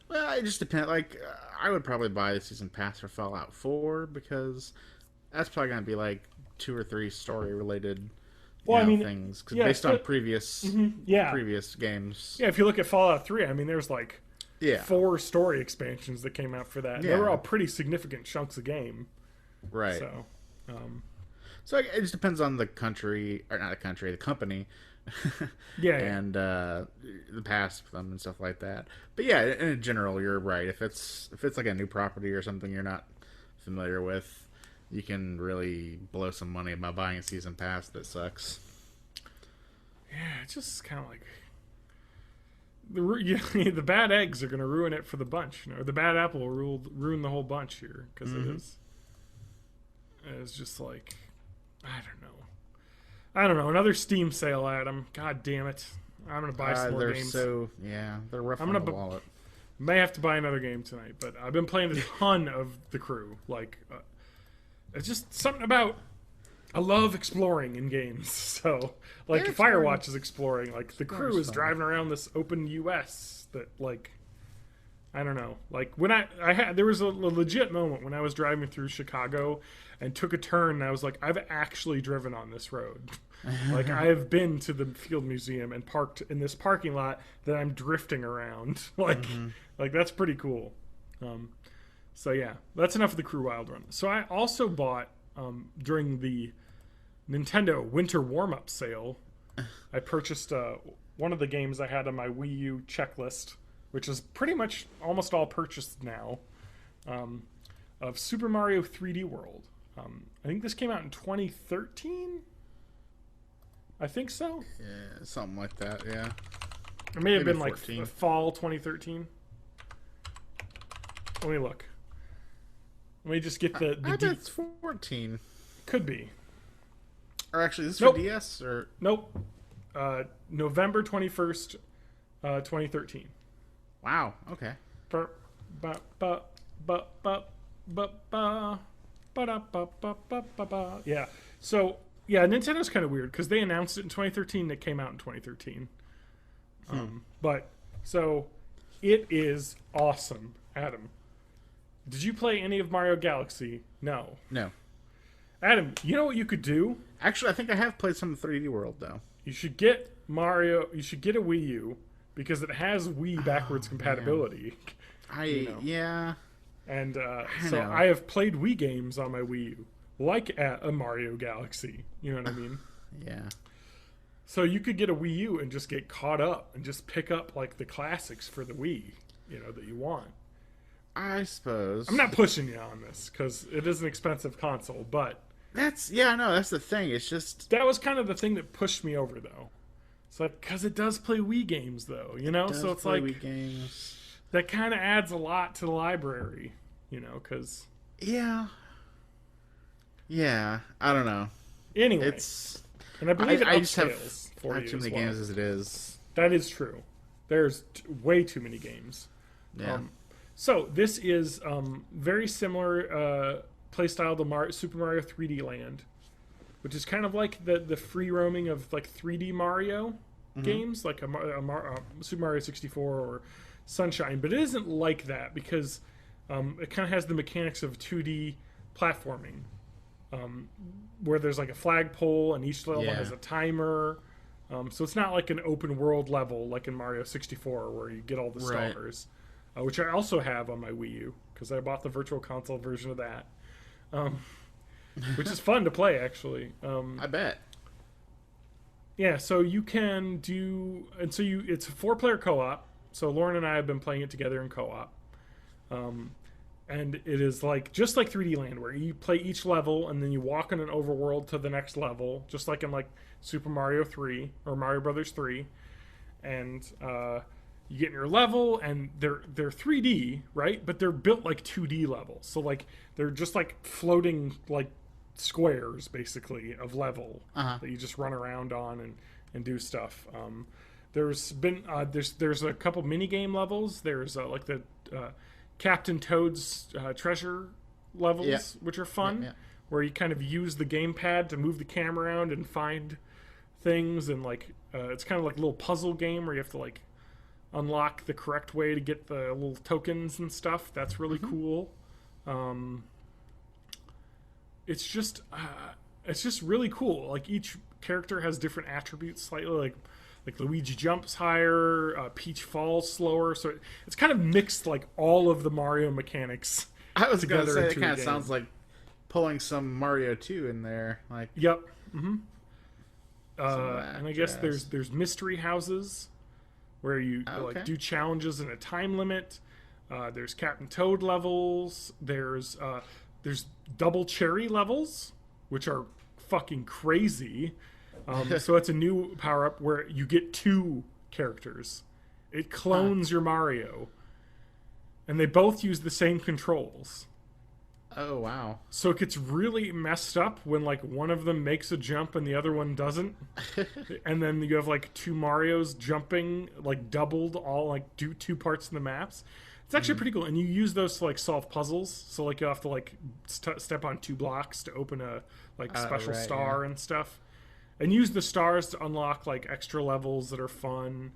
Well, it just depends. Like, I would probably buy the season pass for Fallout 4 because that's probably going to be like 2 or 3 story-related things. Cause based on previous games. Yeah, if you look at Fallout 3, I mean, there's like 4 story expansions that came out for that. They were all pretty significant chunks of game. Right. So, so it just depends on the country, or not the country, the company. Yeah, and the past with them and stuff like that. But yeah, in general, you're right. If it's like a new property or something you're not familiar with, you can really blow some money by buying a season pass that sucks. yeah, it's just kind of like the bad eggs are going to ruin it for the bunch, or the bad apple will ruin the whole bunch here because it's just like I don't know. Another Steam sale, Adam. God damn it! I'm gonna buy some more games. They're rough on the wallet. May have to buy another game tonight, but I've been playing a ton of The Crew. Like, it's just something about. I love exploring in games. So, like, Firewatch is exploring. Like, The Crew is driving around this open U.S. that, like, I don't know. Like, when there was a legit moment when I was driving through Chicago and took a turn, and I was like, I've actually driven on this road. Like, I have been to the Field Museum and parked in this parking lot that I'm drifting around. Like that's pretty cool. So yeah, that's enough of the Crew Wild Run. So I also bought during the Nintendo Winter Warm-Up sale, I purchased one of the games I had on my Wii U checklist, which is pretty much almost all purchased now, of Super Mario 3D World. I think this came out in 2013. I think so. Yeah, something like that. Yeah, it may have been 14. Like fall 2013. Let me look. Let me just get the I bet it's 14. Could be. Or actually, is this for DS or nope? November 21st, 2013. Wow. Okay. Yeah. So yeah, Nintendo's kind of weird because they announced it in 2013 and it came out in 2013. But so it is awesome, Adam. Did you play any of Mario Galaxy? No. Adam, you know what you could do? Actually, I think I have played some of 3D World though. You should get Mario. You should get a Wii U because it has Wii backwards compatibility. Yeah. And so I have played Wii games on my Wii U, like at a Mario Galaxy. You know what I mean? Yeah. So you could get a Wii U and just get caught up and just pick up like the classics for the Wii, that you want. I suppose. I'm not pushing you on this because it is an expensive console, but that's the thing. It's just that was kind of the thing that pushed me over, though. It's like because it does play Wii games, though, so it's like Wii games. That kind of adds a lot to the library, because yeah, I don't know. Anyway, and I believe it just have for you too many games as it is. That is true. There's way too many games. Yeah. So this is very similar playstyle to Super Mario 3D Land, which is kind of like the free roaming of like 3D Mario games, like a Super Mario 64 or Sunshine. But it isn't like that because it kind of has the mechanics of 2D platforming, where there's like a flagpole and each level has a timer. So it's not like an open world level like in Mario 64 where you get all the stars. Which I also have on my Wii U because I bought the Virtual Console version of that, which is fun to play actually. I bet. Yeah, so you can do, and so it's a 4-player co-op. So Lauren and I have been playing it together in co-op, and it is like just like 3D Land where you play each level and then you walk in an overworld to the next level, just like in like Super Mario 3 or Mario Brothers 3, and you get in your level, and they're 3D, right? But they're built like 2D levels. So like they're just like floating like squares basically of level that you just run around on and do stuff. There's been there's a couple mini game levels. There's like the Captain Toad's treasure levels, which are fun, where you kind of use the gamepad to move the camera around and find things, and like it's kind of like a little puzzle game where you have to like unlock the correct way to get the little tokens and stuff. That's really cool. It's just really cool. Like each character has different attributes slightly. Like Luigi jumps higher, Peach falls slower. So it's kind of mixed like all of the Mario mechanics. I was going to say it kind of sounds like pulling some Mario 2 in there. Like yep. And I guess there's mystery houses where you like do challenges in a time limit. There's Captain Toad levels. There's double cherry levels, which are fucking crazy. So it's a new power up where you get 2 characters. It clones your Mario, and they both use the same controls. Oh wow! So it gets really messed up when like one of them makes a jump and the other one doesn't, and then you have like 2 Marios jumping like doubled all like do 2 parts of the maps. It's actually pretty cool, and you use those to like solve puzzles. So like you have to like step on 2 blocks to open a like special star and stuff, and use the stars to unlock like extra levels that are fun.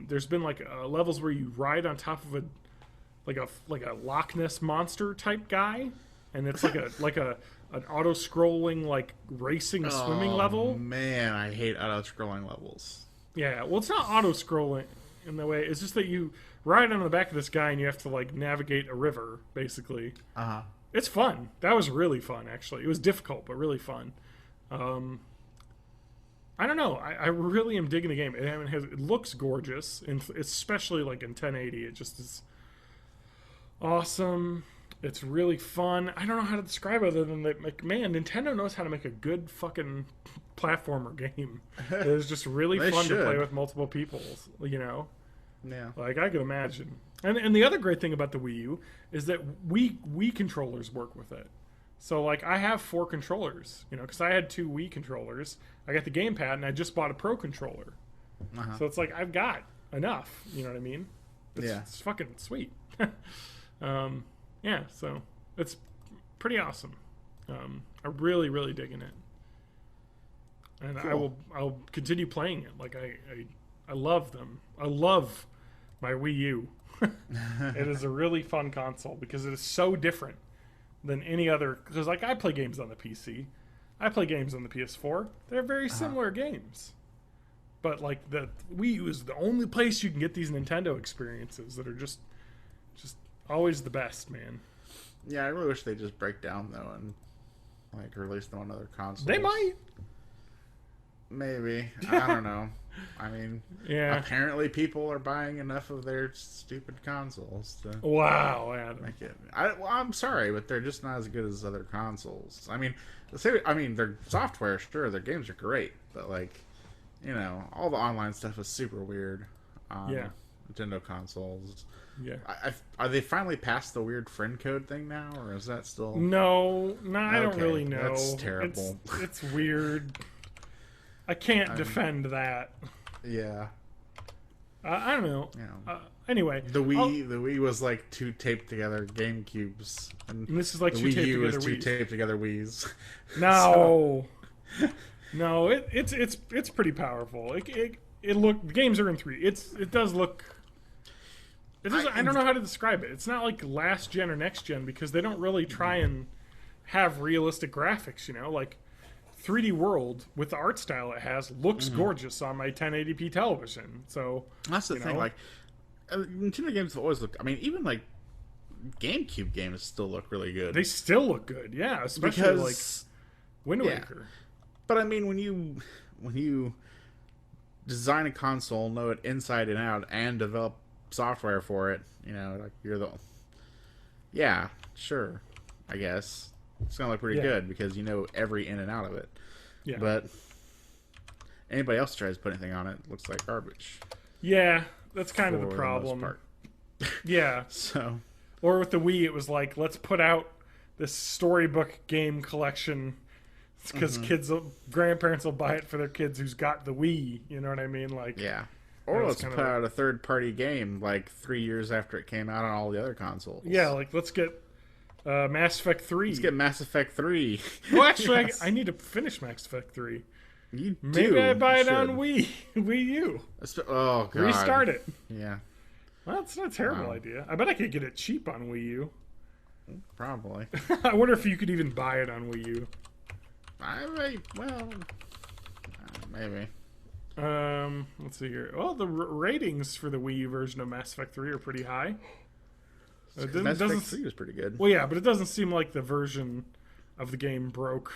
There's been like levels where you ride on top of a Loch Ness monster type guy, and it's like an auto scrolling like racing swimming level. Man, I hate auto scrolling levels. Yeah, well, it's not auto scrolling in the way. It's just that you ride on the back of this guy and you have to like navigate a river basically. It's fun. That was really fun actually. It was difficult but really fun. I don't know. I really am digging the game. It looks gorgeous, and especially like in 1080. It just is awesome. It's really fun. I don't know how to describe it other than that. Like, man, Nintendo knows how to make a good fucking platformer game. It is just really fun to play with multiple people. You know. Yeah. Like I could imagine. And the other great thing about the Wii U is that Wii controllers work with it. So, like, I have 4 controllers, you know, because I had 2 Wii controllers. I got the gamepad, and I just bought a Pro controller. So it's like, I've got enough, you know what I mean? It's fucking sweet. Yeah, so it's pretty awesome. I'm really, really digging it. And cool. I'll continue playing it. Like, I love them. I love my Wii U. It is a really fun console because it is so different than any other, because like I play games on the PC, I play games on the PS4. They're very similar games, but like the Wii U is the only place you can get these Nintendo experiences that are just always the best, man. Yeah, I really wish they'd just break down though and like release them on other consoles. They might. Maybe. I don't know. I mean, yeah. Apparently people are buying enough of their stupid consoles to wow, Adam. make it. I'm sorry, but they're just not as good as other consoles. I mean, their software, sure, their games are great, but like, you know, all the online stuff is super weird on Nintendo consoles. Yeah. Are they finally past the weird friend code thing now, or is that still? No, I don't really know. That's terrible. It's weird. I can't defend that. Yeah. I don't know. Yeah. Anyway, the Wii was like 2 taped together GameCubes, and this is like the 2 Wii taped U together is 2 Wii's. taped together Wii's. No, no, it's pretty powerful. The games are in 3. It does look. It does. I don't know how to describe it. It's not like last gen or next gen because they don't really try and have realistic graphics. You know, like 3D World with the art style it has looks gorgeous on my 1080p television. So that's the thing. Like Nintendo games have always looked. I mean, even like GameCube games still look really good. They still look good, yeah. Especially like Wind Waker. But I mean, when you design a console, know it inside and out, and develop software for it, you know, like you're the sure, I guess it's gonna look pretty good because you know every in and out of it. Yeah. But anybody else tries to put anything on it, looks like garbage. Yeah, that's kind of the problem. The most part. Yeah. So. Or with the Wii, it was like, let's put out this storybook game collection because grandparents will buy it for their kids who's got the Wii. You know what I mean? Like, yeah. Or let's put out a third-party game like 3 years after it came out on all the other consoles. Yeah, like let's get Mass Effect 3. Let's get Mass Effect 3. Well, actually, I need to finish Mass Effect 3. You do. Maybe I buy it on Wii U. Oh, God. Restart it. Yeah. Well, that's not a terrible idea. I bet I could get it cheap on Wii U. Probably. I wonder if you could even buy it on Wii U. Maybe. Let's see here. Well, the ratings for the Wii U version of Mass Effect 3 are pretty high. Mass Effect 3 was pretty good. Well, yeah, but it doesn't seem like the version of the game broke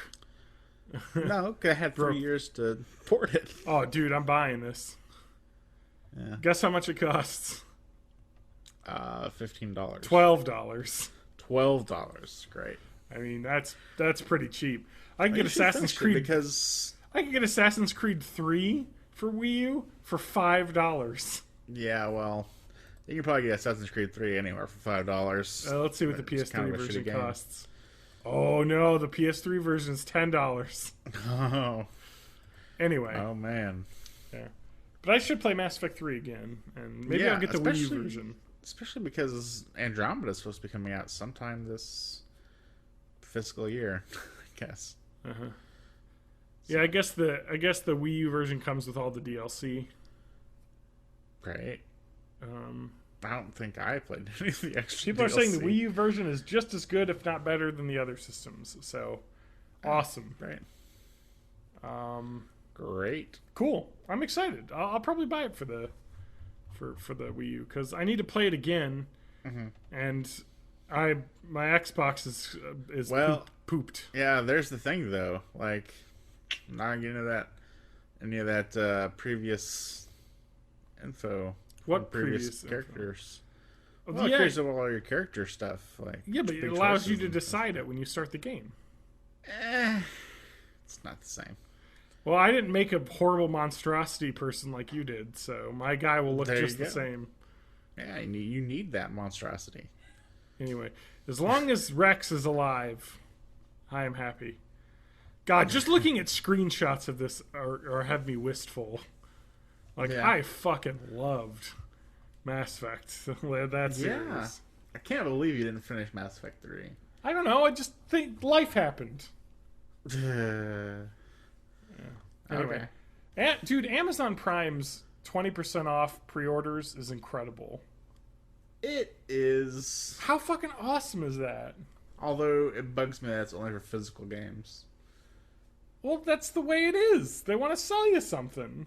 No, I had 3 years to port it. Oh, dude, I'm buying this. Yeah. Guess how much it costs? $15. $12. $12. Great. I mean, that's pretty cheap. I can get You should Assassin's finish it Creed because I can get Assassin's Creed 3 for Wii U for $5. yeah, well, you can probably get Assassin's Creed 3 anywhere for $5. Let's see what the It's kind PS3 of a version shitty game. costs. Oh no, the PS3 version is $10. Oh, Anyway, oh man. yeah. But I should play Mass Effect 3 again, and maybe Yeah, I'll get the Wii U especially- version. Especially because Andromeda is supposed to be coming out sometime this fiscal year, I guess. Yeah, I guess the Wii U version comes with all the DLC. Right. Um, I don't think I played any of the extra people are saying the DLC. Wii U version is just as good, if not better, than the other systems. So, awesome. Right. Um, Great. cool. I'm excited. I'll probably buy it for the Wii U because I need to play it again, and my Xbox is Well- pooped. Yeah, there's the thing though. Like, I'm not getting into any of that previous info. What on previous previous info? characters? Oh, Well, yeah. curious about all your character stuff. Like, Yeah, but it big allows you choices to and- decide it when you start the game. It's not the same. Well, I didn't make a horrible monstrosity person like you did, so my guy will look There you just the go. same. Yeah, you need that monstrosity. Anyway, as long as Rex is alive, I am happy. God, just looking at screenshots of this are have me wistful. Like, Yeah. I fucking loved Mass Effect. That series. Yeah. I can't believe you didn't finish Mass Effect 3. I don't know. I just think life happened. Anyway. Okay. Dude, Amazon Prime's 20% off pre-orders is incredible. It is. How fucking awesome is that? Although it bugs me that it's only for physical games. Well, that's the way it is. They want to sell you something.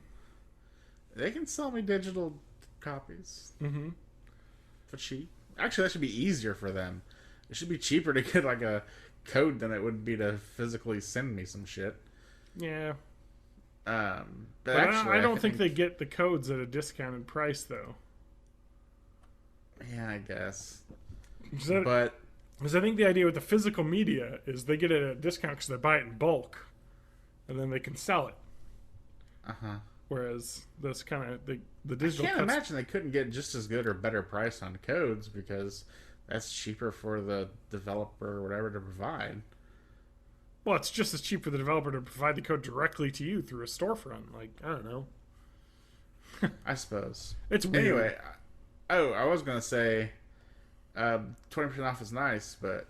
They can sell me digital copies. For cheap. Actually, that should be easier for them. It should be cheaper to get like a code than it would be to physically send me some shit. Yeah. But But actually, I don't think they get the codes at a discounted price, though. Yeah, I guess. Because But I think the idea with the physical media is they get it at a discount because they buy it in bulk, and then they can sell it. Whereas this kind of the I digital. can't imagine they couldn't get just as good or better price on codes because that's cheaper for the developer or whatever to provide. Well, it's just as cheap for the developer to provide the code directly to you through a storefront. Like, I don't know. I suppose. It's weird. Anyway, I was gonna say 20% off is nice, but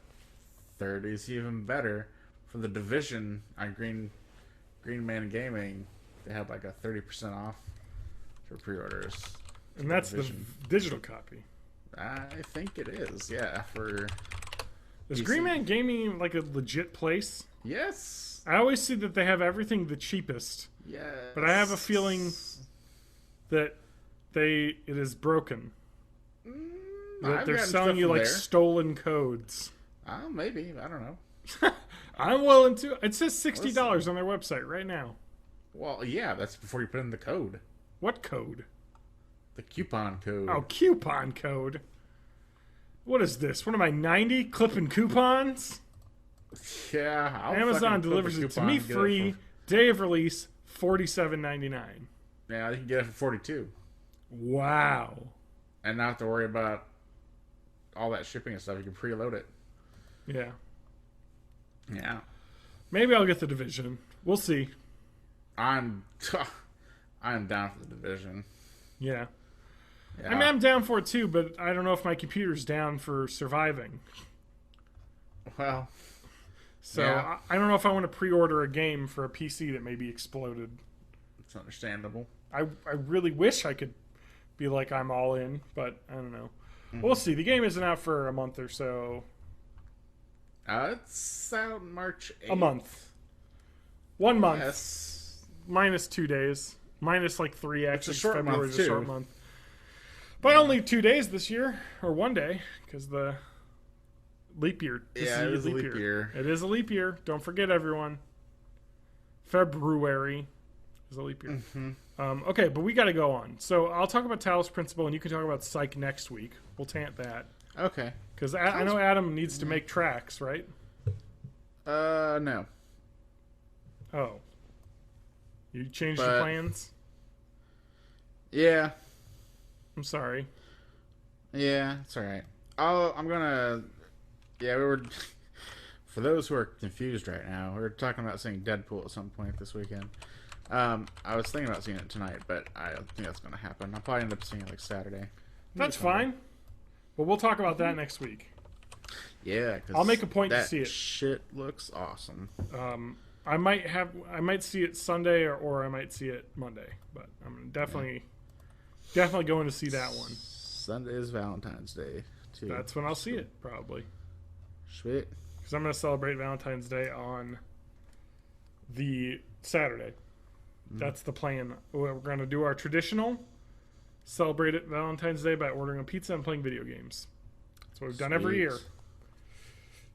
30 is even better. For the Division on Green Man Gaming, they had like a 30% off for pre-orders. And that's Division. the digital copy. I think it is, yeah. For Is PC. Green Man Gaming like a legit place? yes, I always see that they have everything the cheapest, yes. but I have a feeling that it is broken. That I've they're gotten selling stuff you from like there. stolen codes. Maybe, I don't know. I'm willing to. It says $60 on their website right now. Well, yeah, that's before you put in the code, What code? the coupon code. Oh, coupon code. What is this? What am I, 90 clipping coupons? Yeah, I'll Amazon fucking put delivers the it to coupon me and get it free. for- Day of release, $47.99. Yeah, you can get it for 42, Wow. and not have to worry about all that shipping and stuff. You can preload it. Yeah. Yeah, Maybe I'll get the Division. We'll see. I'm down for the Division. Yeah. Yeah. I mean, I'm down for it too, but I don't know if my computer's down for surviving. Well, So Yeah. I don't know if I want to pre-order a game for a PC that may be exploded. it's understandable. I really wish I could be like I'm all in, but I don't know. Mm-hmm. We'll see. The game isn't out for a month or so. It's out March 8th. A month. 1 month. Yes. Minus 2 days. Minus like 3 actually. short February's month, a short too. month. But only 2 days this year, or 1 day, because the leap year. This Yeah, it is a leap year. It is a leap year. Don't forget, everyone. February is a leap year. Okay, but we got to go on. So I'll talk about Talos Principle, and you can talk about Psych next week. We'll tant that. Okay. Because I know Adam needs to make tracks, right? No. Oh. You changed your plans? Yeah. I'm sorry. Yeah, it's alright. I'm gonna... Yeah, we were... For those who are confused right now, we were talking about seeing Deadpool at some point this weekend. I was thinking about seeing it tonight, but I don't think that's gonna happen. I'll probably end up seeing it like Saturday. That's fine. But we'll talk about that next week. Yeah, because I'll make a point to that see it. shit looks awesome. I might see it Sunday or I might see it Monday, but I'm definitely going to see that one. Sunday is Valentine's Day too. That's when I'll see it, probably. Sweet. Because I'm going to celebrate Valentine's Day on the Saturday. That's the plan. We're going to do our traditional celebrate it Valentine's Day by ordering a pizza and playing video games. That's what we've done every year.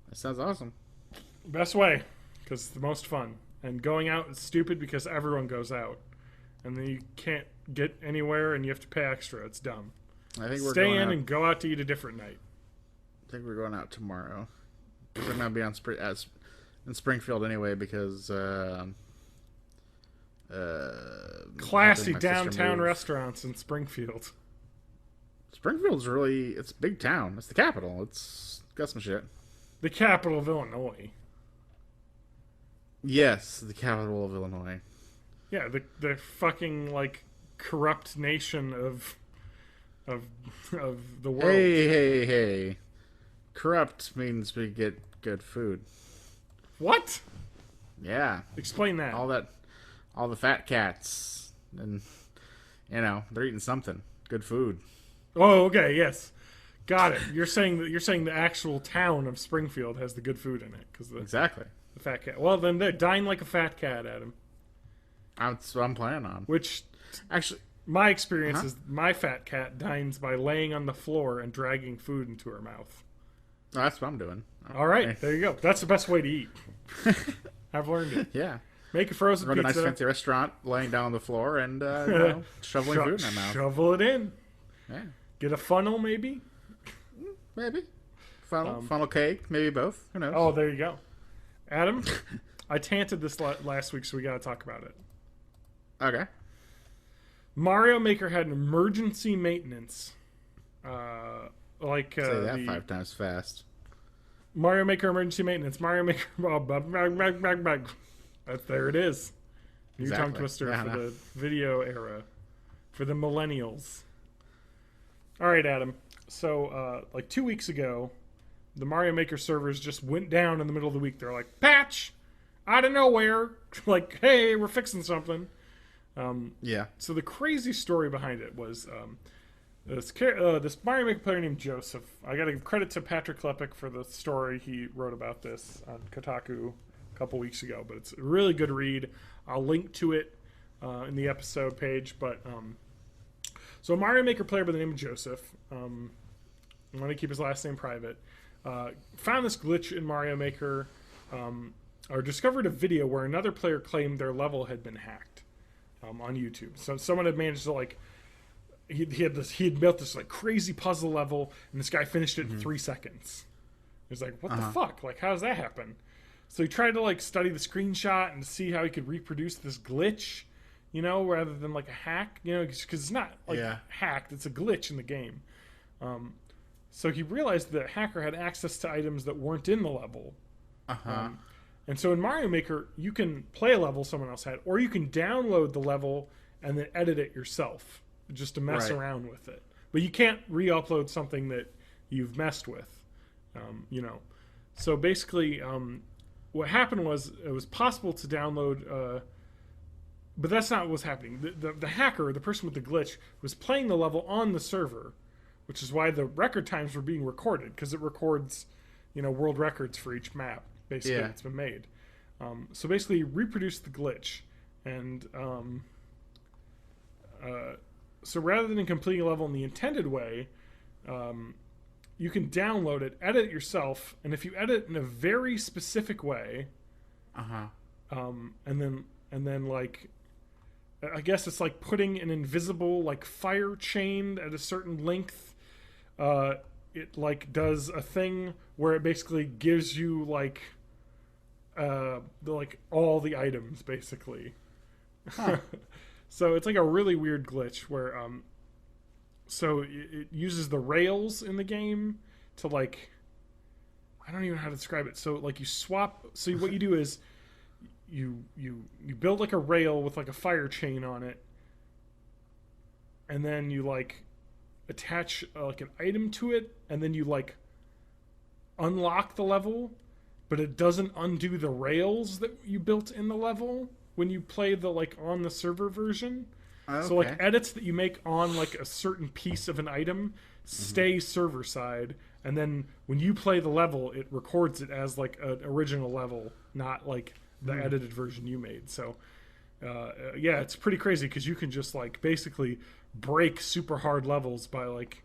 That sounds awesome. Best way, because it's the most fun. And going out is stupid because everyone goes out. And then you can't get anywhere and you have to pay extra. It's dumb. I think we're Stay going in out, and go out to eat a different night. I think we're going out tomorrow. We're going to be in Springfield anyway because... Classy my sister downtown moved. restaurants in Springfield. Springfield's really... It's a big town. It's the capital. It's got some shit. The capital of Illinois. Yes, the capital of Illinois. Yeah, the fucking like corrupt nation of the world. Hey. Corrupt means we get good food. What? Yeah. Explain that. All the fat cats. And, they're eating something. Good food. Oh, okay, yes. Got it. You're saying the actual town of Springfield has the good food in it because Exactly. the fat cat. Well, then they're dine like a fat cat, Adam. That's what I'm planning on. Which, Actually, my experience is my fat cat dines by laying on the floor and dragging food into her mouth. that's what I'm doing. All right, there you go. That's the best way to eat. I've learned it. Yeah. Make a frozen Go to a pizza. nice fancy restaurant, laying down on the floor, and shoveling food in my mouth. Shovel it in. Yeah. Get a funnel, maybe. Maybe. Funnel cake, maybe both. Who knows? Oh, there you go. Adam, I tanted this last week, so we got to talk about it. Okay. Mario Maker had an emergency maintenance. Say that 5 times fast. Mario Maker emergency maintenance. Mario Maker. There it is. New Exactly. tongue twister Yeah, I for know. the video era. For the millennials. All right, Adam. So, 2 weeks ago, the Mario Maker servers just went down in the middle of the week. They're like, patch! Out of nowhere! Like, hey, we're fixing something. Yeah. So the crazy story behind it was this Mario Maker player named Joseph. I got to give credit to Patrick Klepek for the story he wrote about this on Kotaku a couple weeks ago. But it's a really good read. I'll link to it in the episode page. But so a Mario Maker player by the name of Joseph, I'm going to keep his last name private, found this glitch in Mario Maker or discovered a video where another player claimed their level had been hacked. On YouTube. So someone had managed to he had built this like crazy puzzle level and this guy finished it in 3 seconds. He was like, what the fuck? Like, how does that happen? So he tried to study the screenshot and see how he could reproduce this glitch, rather than like a hack, because it's not hacked, it's a glitch in the game. So he realized that the hacker had access to items that weren't in the level. And so in Mario Maker, you can play a level someone else had, or you can download the level and then edit it yourself, just to mess around with it. But you can't re-upload something that you've messed with, So basically, what happened was it was possible to download, but that's not what was happening. The hacker, the person with the glitch, was playing the level on the server, which is why the record times were being recorded, because it records, world records for each map. Basically, it's been made. So basically, reproduce the glitch, and so rather than completing a level in the intended way, you can download it, edit it yourself, and if you edit it in a very specific way, and then and then like I guess it's like putting an invisible like fire chain at a certain length. It like does a thing where it basically gives you like all the items basically. Huh. So it's like a really weird glitch where so it uses the rails in the game to like, I don't even know how to describe it. So like you swap. So what you do is you build like a rail with like a fire chain on it, and then you like attach like an item to it, and then you like unlock the level, but it doesn't undo the rails that you built in the level when you play the like on the server version. Okay. So like edits that you make on like a certain piece of an item stay server side, and then when you play the level, it records it as like an original level, not like the edited version you made. So yeah, it's pretty crazy because you can just like basically break super hard levels by like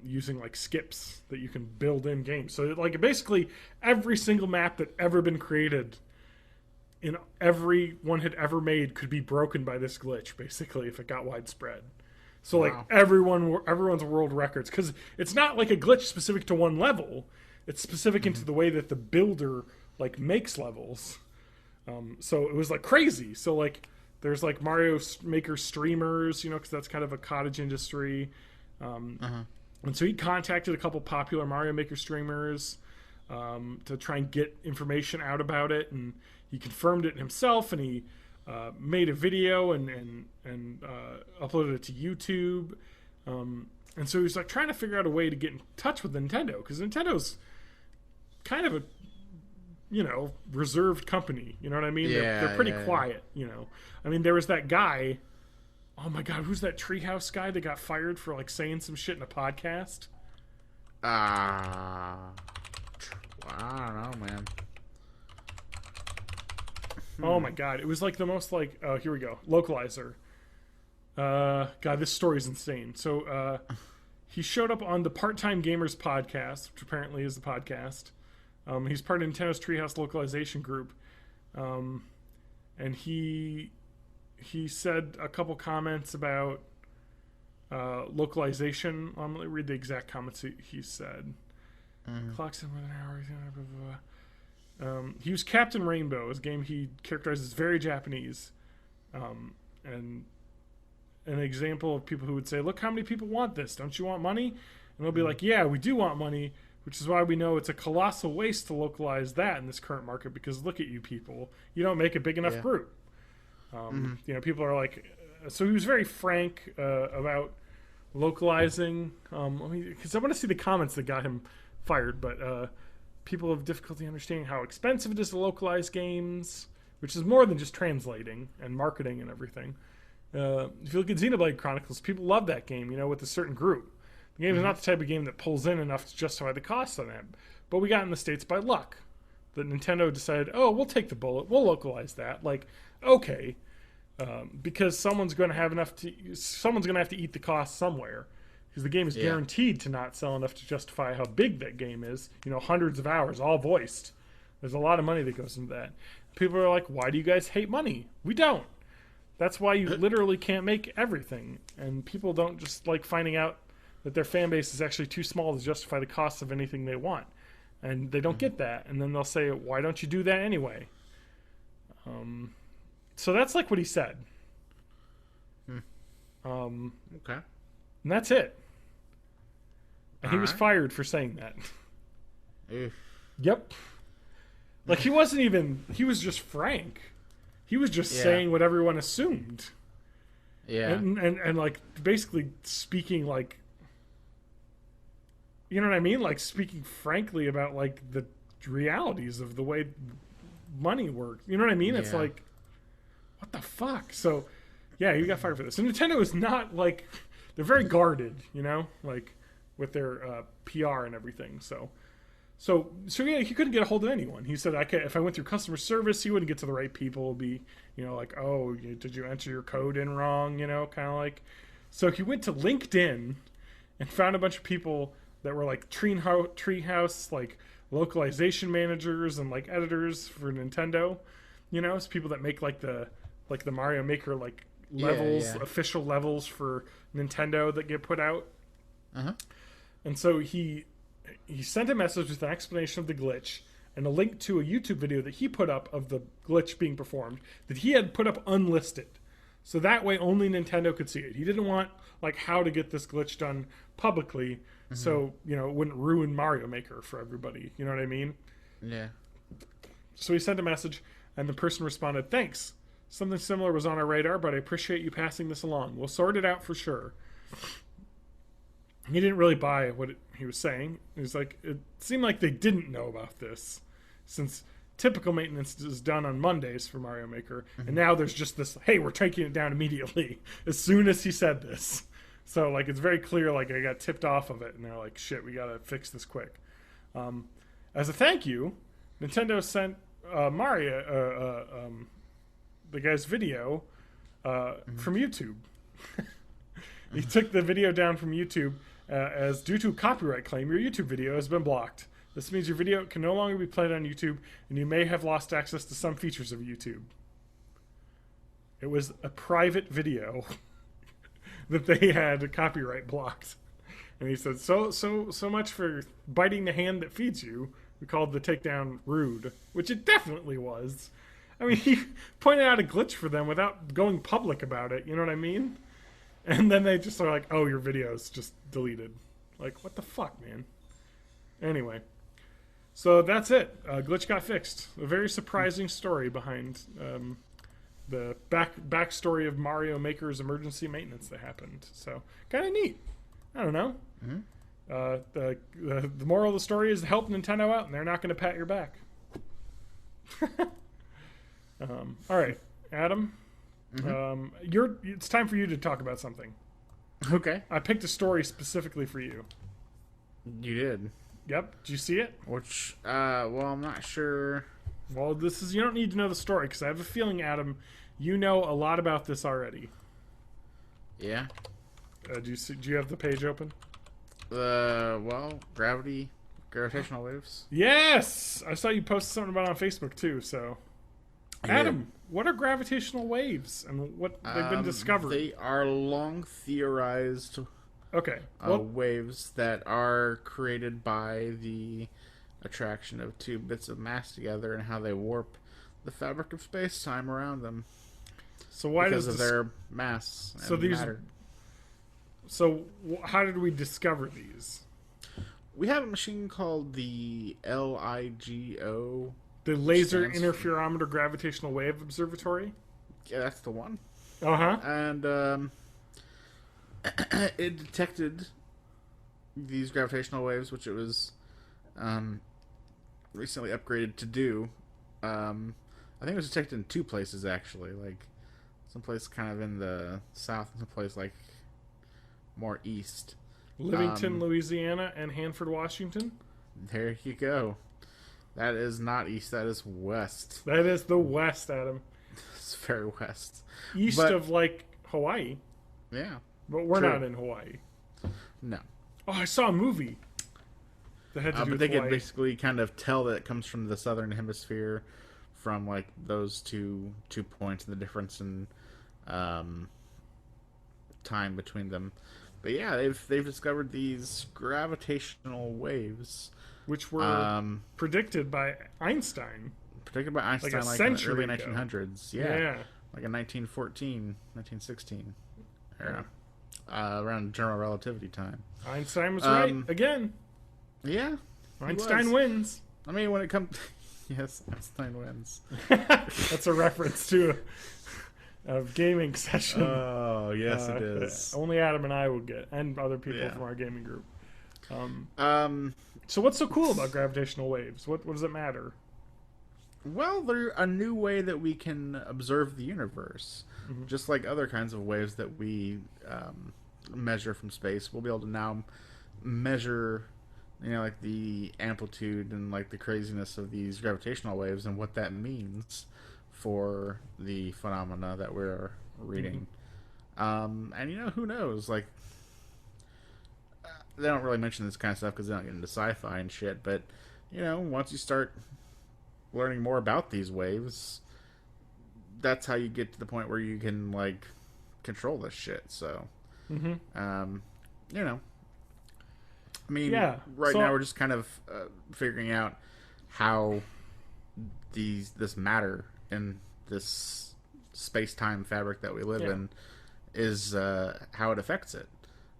using like skips that you can build in games. So like basically every single map that ever been created in everyone had ever made could be broken by this glitch basically if it got widespread. So like everyone's world records, because it's not like a glitch specific to one level. It's specific into the way that the builder like makes levels. So it was like crazy. So like there's like Mario Maker streamers, you know, because that's kind of a cottage industry. And so he contacted a couple popular Mario Maker streamers to try and get information out about it, and he confirmed it himself, and he made a video and uploaded it to YouTube. And so he was like trying to figure out a way to get in touch with Nintendo, because Nintendo's kind of a, you know, reserved company. You know what I mean? They're pretty quiet, you know. I mean, there was that guy. Oh my God, who's that Treehouse guy that got fired for like saying some shit in a podcast? I don't know, man. Oh my God, it was like the most like, oh, here we go, localizer. God, this story's insane. So he showed up on the Part-Time Gamers podcast, which apparently is the podcast. He's part of Nintendo's Treehouse localization group. And he said a couple comments about localization. Let me read the exact comments he said. Clocks in with an hour. Blah, blah, blah. He used Captain Rainbow, a game he characterized as very Japanese. And an example of people who would say, look how many people want this. Don't you want money? And they'll be like, yeah, we do want money, which is why we know it's a colossal waste to localize that in this current market, because look at you people. You don't make a big enough group. You know, people are like... So he was very frank about localizing. Because I want to see the comments that got him fired, but people have difficulty understanding how expensive it is to localize games, which is more than just translating and marketing and everything. If you look at Xenoblade Chronicles, people love that game, you know, with a certain group. The game is not the type of game that pulls in enough to justify the cost on that. But we got in the States by luck. That Nintendo decided, oh, we'll take the bullet, we'll localize that. Like, okay, because someone's going to have to eat the cost somewhere. Because the game is guaranteed to not sell enough to justify how big that game is. You know, hundreds of hours, all voiced. There's a lot of money that goes into that. People are like, why do you guys hate money? We don't. That's why you literally can't make everything. And people don't just like finding out that their fan base is actually too small to justify the cost of anything they want. And they don't get that. And then they'll say, why don't you do that anyway? So that's like what he said. Okay. And that's it. And he was fired for saying that. Yep. Like, he wasn't even... He was just frank. He was just saying what everyone assumed. Yeah. And like, basically speaking, like... You know what I mean? Like, speaking frankly about, like, the realities of the way money works. You know what I mean? It's like... What the fuck? So, yeah, he got fired for this. And Nintendo is not, like... They're very guarded, you know? Like... with their PR and everything. So yeah, he couldn't get a hold of anyone. He said, if I went through customer service, he wouldn't get to the right people. It'd be, you know, like, oh, did you enter your code in wrong? You know, kind of like. So he went to LinkedIn and found a bunch of people that were like Treehouse, like localization managers and like editors for Nintendo. You know, it's people that make like the Mario Maker levels, yeah. official levels for Nintendo that get put out. Uh-huh. And so he sent a message with an explanation of the glitch and a link to a YouTube video that he put up of the glitch being performed that he had put up unlisted. So that way only Nintendo could see it. He didn't want like how to get this glitch done publicly, so it wouldn't ruin Mario Maker for everybody. You know what I mean? Yeah. So he sent a message, and the person responded, "Thanks. Something similar was on our radar, but I appreciate you passing this along. We'll sort it out for sure." He didn't really buy what he was saying. He was like, it seemed like they didn't know about this, since typical maintenance is done on Mondays for Mario Maker, and now there's just this, hey, we're taking it down immediately, as soon as he said this. So, like, it's very clear, like, I got tipped off of it, and they're like, shit, we gotta fix this quick. As a thank you, Nintendo sent Mario, the guy's video, from YouTube. He took the video down from YouTube, as due to a copyright claim, your YouTube video has been blocked. This means your video can no longer be played on YouTube, and you may have lost access to some features of YouTube. It was a private video that they had copyright blocked. And he said, so much for biting the hand that feeds you. We called the takedown rude, which it definitely was. I mean, he pointed out a glitch for them without going public about it, you know what I mean? And then they just are like, oh, your video's just deleted. Like, what the fuck, man? Anyway. So that's it. Glitch got fixed. A very surprising story behind the backstory of Mario Maker's emergency maintenance that happened. So kind of neat. I don't know. The moral of the story is to help Nintendo out, and they're not going to pat your back. All right, Adam. It's time for you to talk about something. Okay. I picked a story specifically for you. You did. Yep. Did you see it? Which, well, I'm not sure. Well, you don't need to know the story, because I have a feeling, Adam, you know a lot about this already. Yeah. Do you have the page open? Well, gravitational waves. Yes! I saw you post something about it on Facebook, too, so. Adam, what are gravitational waves, and what they've been discovered? They are long theorized waves that are created by the attraction of two bits of mass together and how they warp the fabric of space-time around them. So why because of their mass and matter. So how did we discover these? We have a machine called the LIGO. The Laser Interferometer Gravitational Wave Observatory? Yeah, that's the one. Uh-huh. And it detected these gravitational waves, which it was recently upgraded to do. I think it was detected in two places, actually. Like, someplace kind of in the south and someplace, like, more east. Livingston, Louisiana, and Hanford, Washington? There you go. That is not east, that is west. That is the west, Adam. It's very west. East of, like, Hawaii. Yeah. But we're not in Hawaii. No. Oh, I saw a movie that had to do with they Hawaii. could basically kind of tell that it comes from the southern hemisphere from, like, those two points and the difference in time between them. But yeah, they've discovered these gravitational waves, which were predicted by Einstein. Predicted by Einstein, like in the early ago. 1900s. Yeah. Like in 1914, 1916. Era. Around general relativity time. Einstein was right again. Yeah. Einstein wins. I mean, when it comes... Yes, Einstein wins. That's a reference to a gaming session. Oh, yes, it is. Only Adam and I will get, and other people from our gaming group. So what's so cool about gravitational waves? What does it matter? Well, they're a new way that we can observe the universe. Mm-hmm. Just like other kinds of waves that we measure from space, we'll be able to now measure, like the amplitude and like the craziness of these gravitational waves and what that means for the phenomena that we're reading. Mm-hmm. And who knows? Like, they don't really mention this kind of stuff because they don't get into sci-fi and shit. But once you start learning more about these waves, that's how you get to the point where you can like control this shit. So, you know, I mean, right now we're just kind of figuring out how this matter in this space-time fabric that we live in is how it affects it.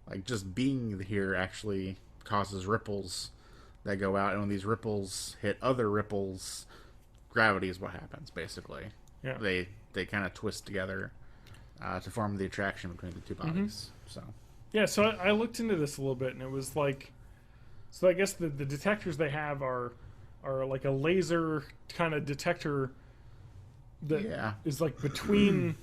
Like, just being here actually causes ripples that go out, and when these ripples hit other ripples, gravity is what happens, basically. Yeah. They kind of twist together to form the attraction between the two bodies. So I looked into this a little bit, and it was like, so I guess the detectors they have are like a laser kind of detector that is like between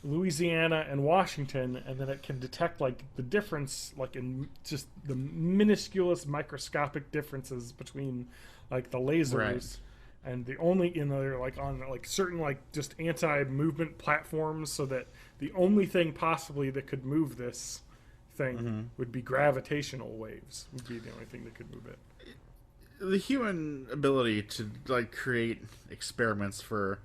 Louisiana and Washington, and then it can detect like the difference, like in just the minusculous microscopic differences between like the lasers. Right. And the only, they're like on like certain like just anti-movement platforms, so that the only thing possibly that could move this thing would be gravitational waves. Would be the only thing that could move it. The human ability to like create experiments for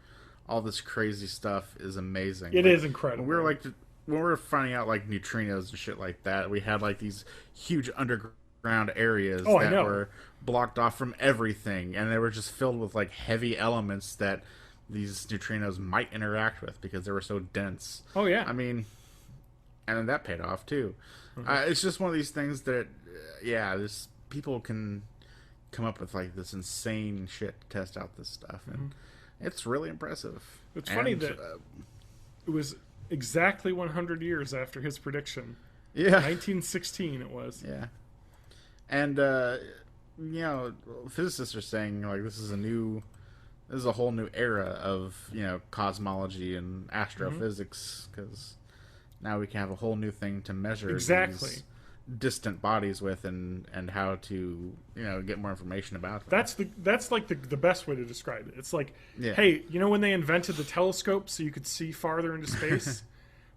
all this crazy stuff is amazing. It is incredible. When we were finding out like neutrinos and shit like that, we had like these huge underground areas that were blocked off from everything, and they were just filled with like heavy elements that these neutrinos might interact with because they were so dense. Oh yeah. I mean, and then that paid off too. It's just one of these things that, this people can come up with like this insane shit to test out this stuff, and it's really impressive. It's funny that it was exactly 100 years after his prediction. Yeah. 1916 it was. Yeah. And, you know, physicists are saying, like, this is a whole new era of, you know, cosmology and astrophysics, because now we can have a whole new thing to measure these distant bodies with, and how to, you know, get more information about them. That's like the best way to describe it. It's like, hey, you know when they invented the telescope so you could see farther into space?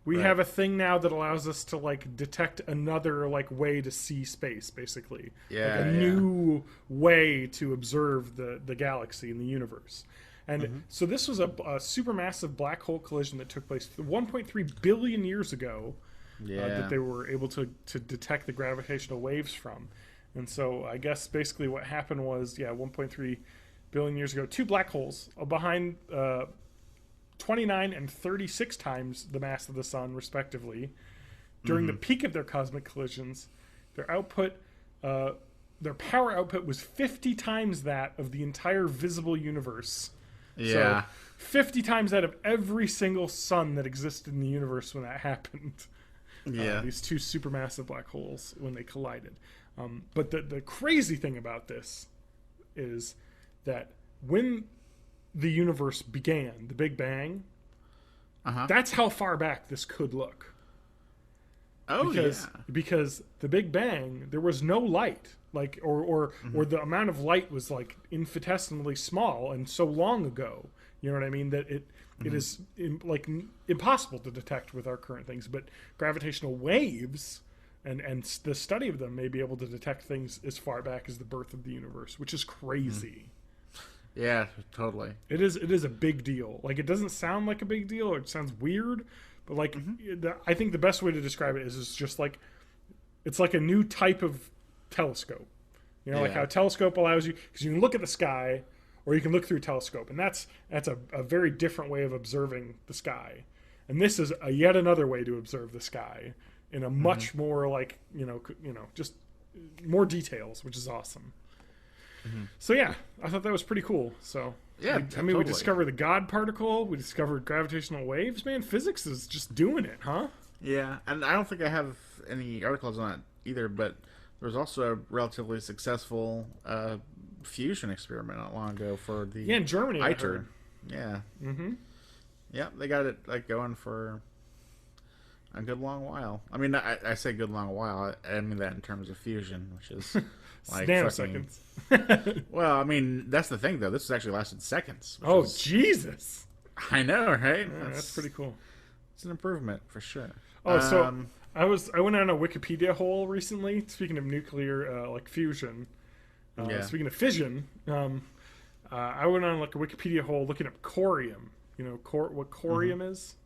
We have a thing now that allows us to like detect another like way to see space, basically. Like a new way to observe the galaxy and the universe. And so this was a supermassive black hole collision that took place 1.3 billion years ago. That they were able to detect the gravitational waves from. And so I guess basically what happened was, 1.3 billion years ago, two black holes behind 29 and 36 times the mass of the sun, respectively. During the peak of their cosmic collisions, their power output was 50 times that of the entire visible universe. Yeah. So 50 times that of every single sun that existed in the universe when that happened. These two supermassive black holes when they collided. But the crazy thing about this is that when the universe began, the Big Bang, that's how far back this could look. Because the Big Bang, there was no light, like or the amount of light was like infinitesimally small and so long ago. You know what I mean? That it is like impossible to detect with our current things. But gravitational waves and the study of them may be able to detect things as far back as the birth of the universe, which is crazy. Yeah, totally. It is a big deal. Like, it doesn't sound like a big deal, or it sounds weird, but like I think the best way to describe it is it's just like it's like a new type of telescope. You know, like how a telescope allows you, because you can look at the sky or you can look through a telescope, and that's a very different way of observing the sky. And this is yet another way to observe the sky in a much more like, you know, just more details, which is awesome. So yeah, I thought that was pretty cool. So yeah, we discovered the God particle, we discovered gravitational waves. Man, physics is just doing it, huh? Yeah, and I don't think I have any articles on it either, but there was also a relatively successful fusion experiment not long ago for the in Germany. ITER. Yeah. Yeah, they got it like going for a good long while. I mean, I say good long while. I mean that in terms of fusion, which is like nanoseconds. Well, I mean that's the thing though. This actually lasted seconds. Oh Jesus! I know, right? Yeah, that's pretty cool. It's an improvement for sure. Oh, so I went on a Wikipedia hole recently. Speaking of nuclear like fusion, speaking of fission, I went on like a Wikipedia hole looking up corium. You know what corium is?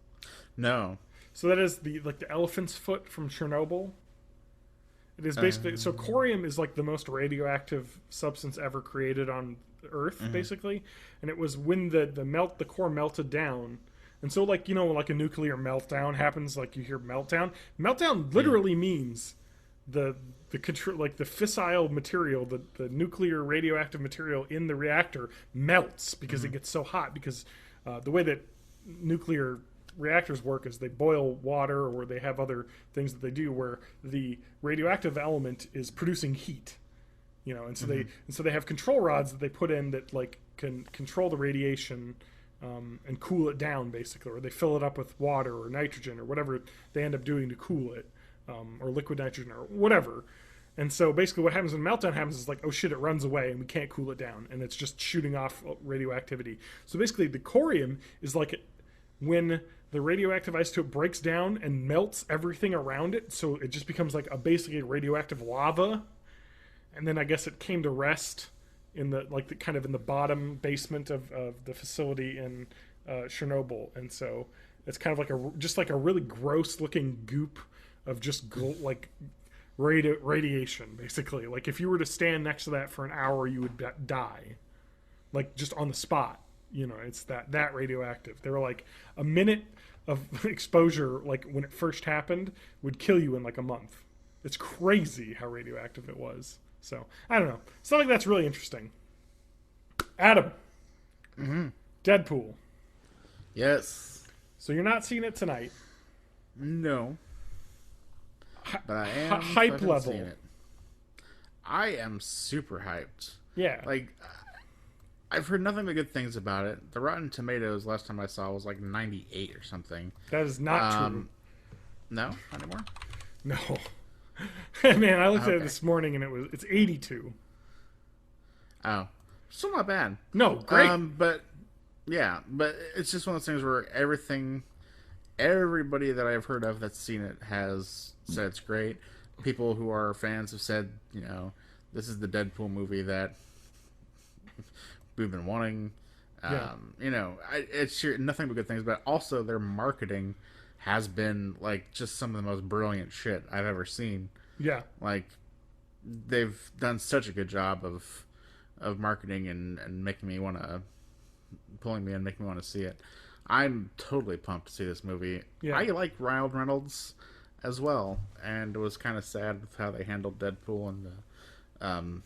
No. So that is the elephant's foot from Chernobyl. It is basically so corium is like the most radioactive substance ever created on Earth, basically, and it was when the core melted down, and so like like a nuclear meltdown happens, like you hear meltdown. Meltdown literally means the fissile material, the nuclear radioactive material in the reactor melts because it gets so hot because the way that nuclear reactors work is they boil water or they have other things that they do where the radioactive element is producing heat, and so they have control rods that they put in that like can control the radiation and cool it down basically, or they fill it up with water or nitrogen or whatever they end up doing to cool it, or liquid nitrogen or whatever. And so basically what happens when meltdown happens is like, oh shit, it runs away and we can't cool it down and it's just shooting off radioactivity. So basically the corium is like when the radioactive isotope breaks down and melts everything around it, so it just becomes like basically radioactive lava. And then I guess it came to rest in the kind of in the bottom basement of the facility in Chernobyl, and so it's kind of like a really gross looking goop of just radiation basically. Like if you were to stand next to that for an hour, you would die, like just on the spot. It's that radioactive. They were like a minute of exposure, like when it first happened, would kill you in like a month. It's crazy how radioactive it was. So I don't know. Something that's really interesting. Adam, Deadpool. Yes. So you're not seeing it tonight. No. But I am hype level. Seeing it. I am super hyped. Yeah. Like, I've heard nothing but good things about it. The Rotten Tomatoes last time I saw was like 98 or something. That is not true. No, not anymore. No. Man, I looked at it this morning and it's 82. Oh, still not bad. No, great. But it's just one of those things where everybody that I've heard of that's seen it has said it's great. People who are fans have said, this is the Deadpool movie that we've been wanting. It's nothing but good things, but also their marketing has been like just some of the most brilliant shit I've ever seen. Yeah. Like they've done such a good job of marketing and making me want to pulling me in, making me want to see it. I'm totally pumped to see this movie. Yeah. I like Ryan Reynolds as well, and it was kind of sad with how they handled Deadpool and the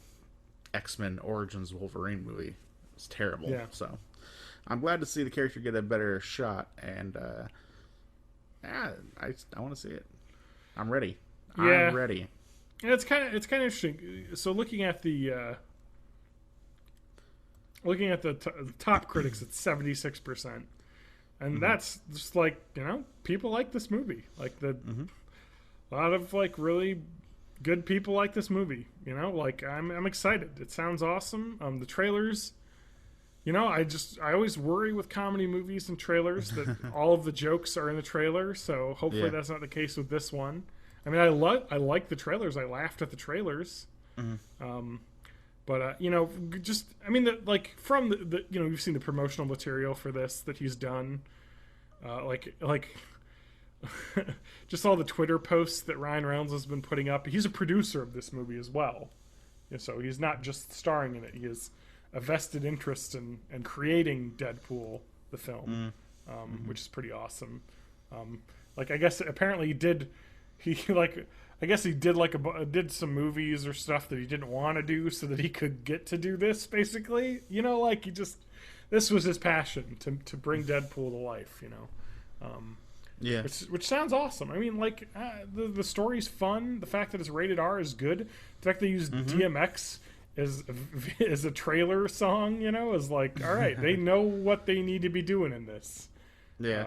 X-Men Origins Wolverine movie. It was terrible. Yeah. So I'm glad to see the character get a better shot, and I want to see it. I'm ready. Yeah. I'm ready. And it's kind of interesting. So looking at the top critics, it's 76%, and that's just like people like this movie. Like a lot of like really good people like this movie. Like I'm excited. It sounds awesome. The trailers. I always worry with comedy movies and trailers that all of the jokes are in the trailer. So hopefully that's not the case with this one. I mean, I like the trailers. I laughed at the trailers. But from the you've seen the promotional material for this that he's done, just all the Twitter posts that Ryan Reynolds has been putting up. He's a producer of this movie as well, so he's not just starring in it. He has a vested interest in creating Deadpool, the film, which is pretty awesome. I guess apparently he did did some movies or stuff that he didn't want to do so that he could get to do this, basically. This was his passion to bring Deadpool to life, Which sounds awesome. I mean, the story's fun. The fact that it's rated R is good. The fact they used DMX as a trailer song, is like, all right, they know what they need to be doing in this. Yeah.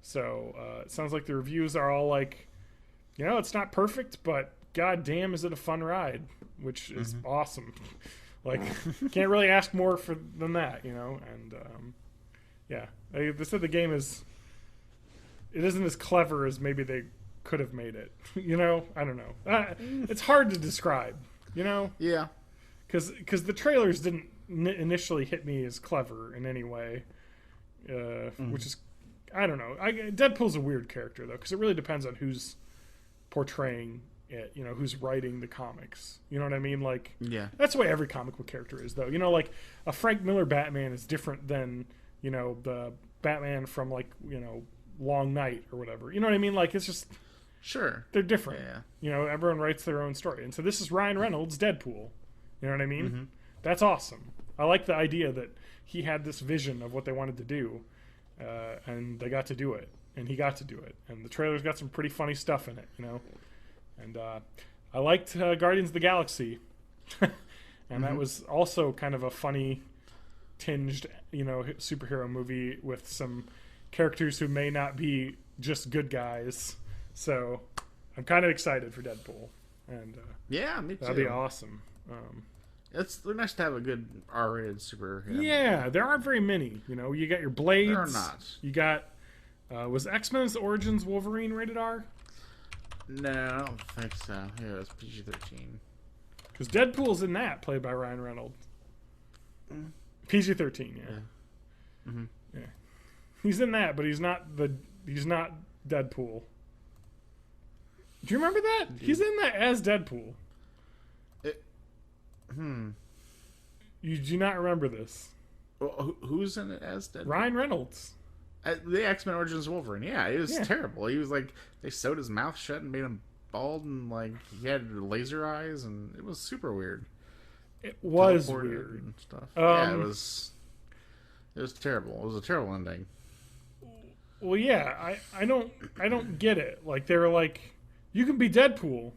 So it sounds like the reviews are all like, it's not perfect, but goddamn, is it a fun ride, which is awesome. Can't really ask more than that, And they said the game isn't as clever as maybe they could have made it. I don't know. It's hard to describe. Yeah. Because the trailers didn't initially hit me as clever in any way. which is, I don't know. Deadpool's a weird character, though, because it really depends on who's portraying it, who's writing the comics. You know what I mean? Like, Yeah. that's the way every comic book character is, though. Like, a Frank Miller Batman is different than, the Batman from, like, Long Night or whatever. You know what I mean? Like, it's just... Sure. They're different. Yeah. Everyone writes their own story. And so this is Ryan Reynolds' Deadpool. You know what I mean? Mm-hmm. That's awesome. I like the idea that he had this vision of what they wanted to do, and they got to do it. And he got to do it. And the trailer's got some pretty funny stuff in it, And I liked Guardians of the Galaxy. And that was also kind of a funny tinged, superhero movie with some characters who may not be just good guys. So I'm kind of excited for Deadpool, and Yeah, me too. that'd be awesome. They're nice to have a good R-rated superhero. Yeah, there aren't very many. You got your Blades. There are not. You got was X-Men's Origins Wolverine rated R? No, I don't think so. Yeah, it's PG-13. Because Deadpool's in that, played by Ryan Reynolds. PG-13, yeah. Yeah. He's in that, but he's not Deadpool. Do you remember that? He's in that as Deadpool. You do not remember this. Well, who's in it as Deadpool? Ryan Reynolds. The X-Men Origins Wolverine. Yeah, it was terrible. He was like, they sewed his mouth shut and made him bald, and like he had laser eyes, and it was super weird. It was Teleported weird. and stuff. Yeah, it was terrible. It was a terrible ending. Well, yeah, I don't get it. Like, they were like, you can be Deadpool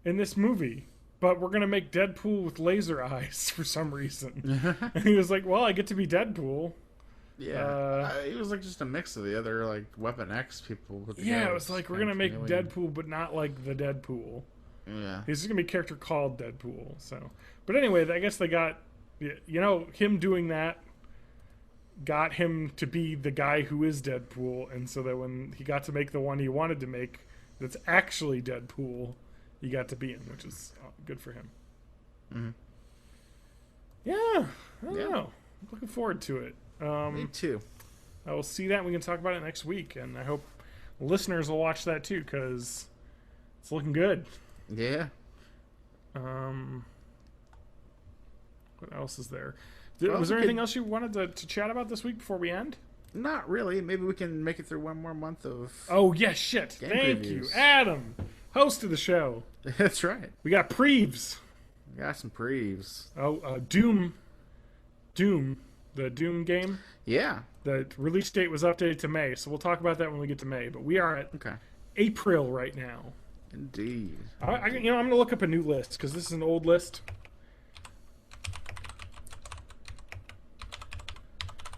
in this movie, but we're gonna make Deadpool with laser eyes for some reason. And he was like, well, I get to be Deadpool. Yeah, it was like just a mix of the other like Weapon X people. Put Yeah, together. it was like, we're gonna make Deadpool, but not like the Deadpool. Yeah, He's just gonna be a character called Deadpool. So, but anyway, I guess they got, him doing that got him to be the guy who is Deadpool, and so that when he got to make the one he wanted to make that's actually Deadpool, he got to be in, which is good for him. Yeah, I don't know. I'm looking forward to it. me too. I will see that, and we can talk about it next week, and I hope listeners will watch that too, because it's looking good. Yeah. What else is there? Well, Was there we anything could- else you wanted to chat about this week before we end? Not really. Maybe we can make it through one more month of. Oh, yeah, shit. Game Thank you. previews. Adam, host of the show. That's right. We got Preves. We got some preves. Oh, Doom, the Doom game. Yeah. The release date was updated to May, so we'll talk about that when we get to May. But we are at Okay. April right now. Indeed. I'm going to look up a new list, because this is an old list.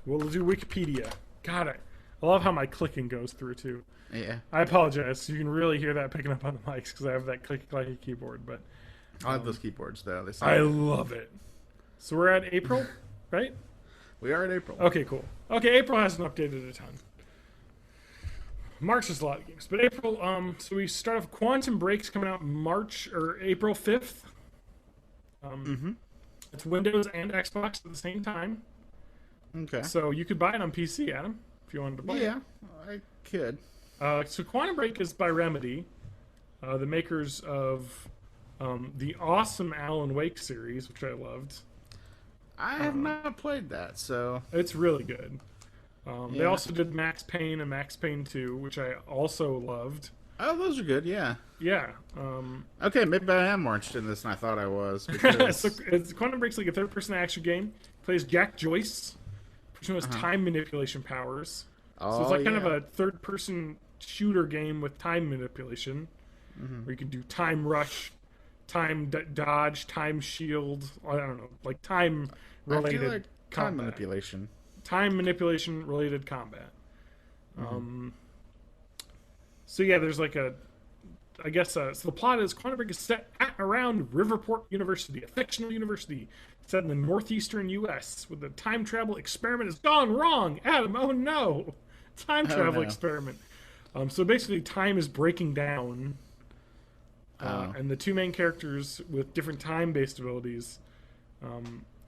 We'll do Wikipedia. God, I love how my clicking goes through, too. Yeah. I apologize. You can really hear that picking up on the mics, because I have that clicky keyboard, but I like those keyboards though. They I sound. love it. So we're at April, right? We are in April. Okay, cool. Okay, April hasn't updated a ton. March is a lot of games, but April. So we start off. Quantum Break's coming out April 5th. It's Windows and Xbox at the same time, Okay. so you could buy it on PC, Adam, if you wanted to buy Yeah, I could. it. So Quantum Break is by Remedy, the makers of the awesome Alan Wake series, which I loved. I have not played that, so It's really good. They Yeah. also did Max Payne and Max Payne 2, which I also loved. oh, those are good. Yeah. Yeah. Okay, maybe I am more interested in this than I thought I was. Because So Quantum Break's like a third-person action game. Plays Jack Joyce, person who has time manipulation powers. So it's like kind of a third-person shooter game with time manipulation, where you can do time rush, time dodge, time shield. I don't know, like I time-related feel like time combat. manipulation. Time manipulation related combat. So yeah, there's like so the plot is Quantum Break is set at around Riverport University, a fictional university set in the northeastern U.S. with a time travel experiment has gone wrong. Adam, oh no, time travel no. experiment. So basically, time is breaking down, and the two main characters with different time-based abilities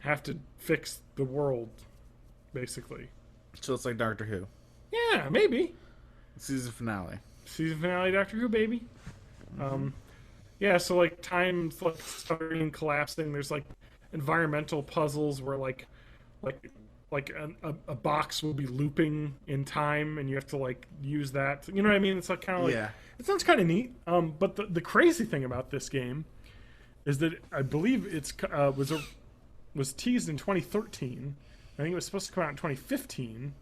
have to fix the world, basically. So it's like Doctor Who. Yeah, maybe. Season finale. Season finale Doctor Who, baby. Yeah, so like time's like starting collapsing. There's like environmental puzzles where like a box will be looping in time, and you have to like use that. You know what I mean? It's like kind of like it sounds kind of neat. But the crazy thing about this game is that I believe it's was teased in 2013. I think it was supposed to come out in 2015.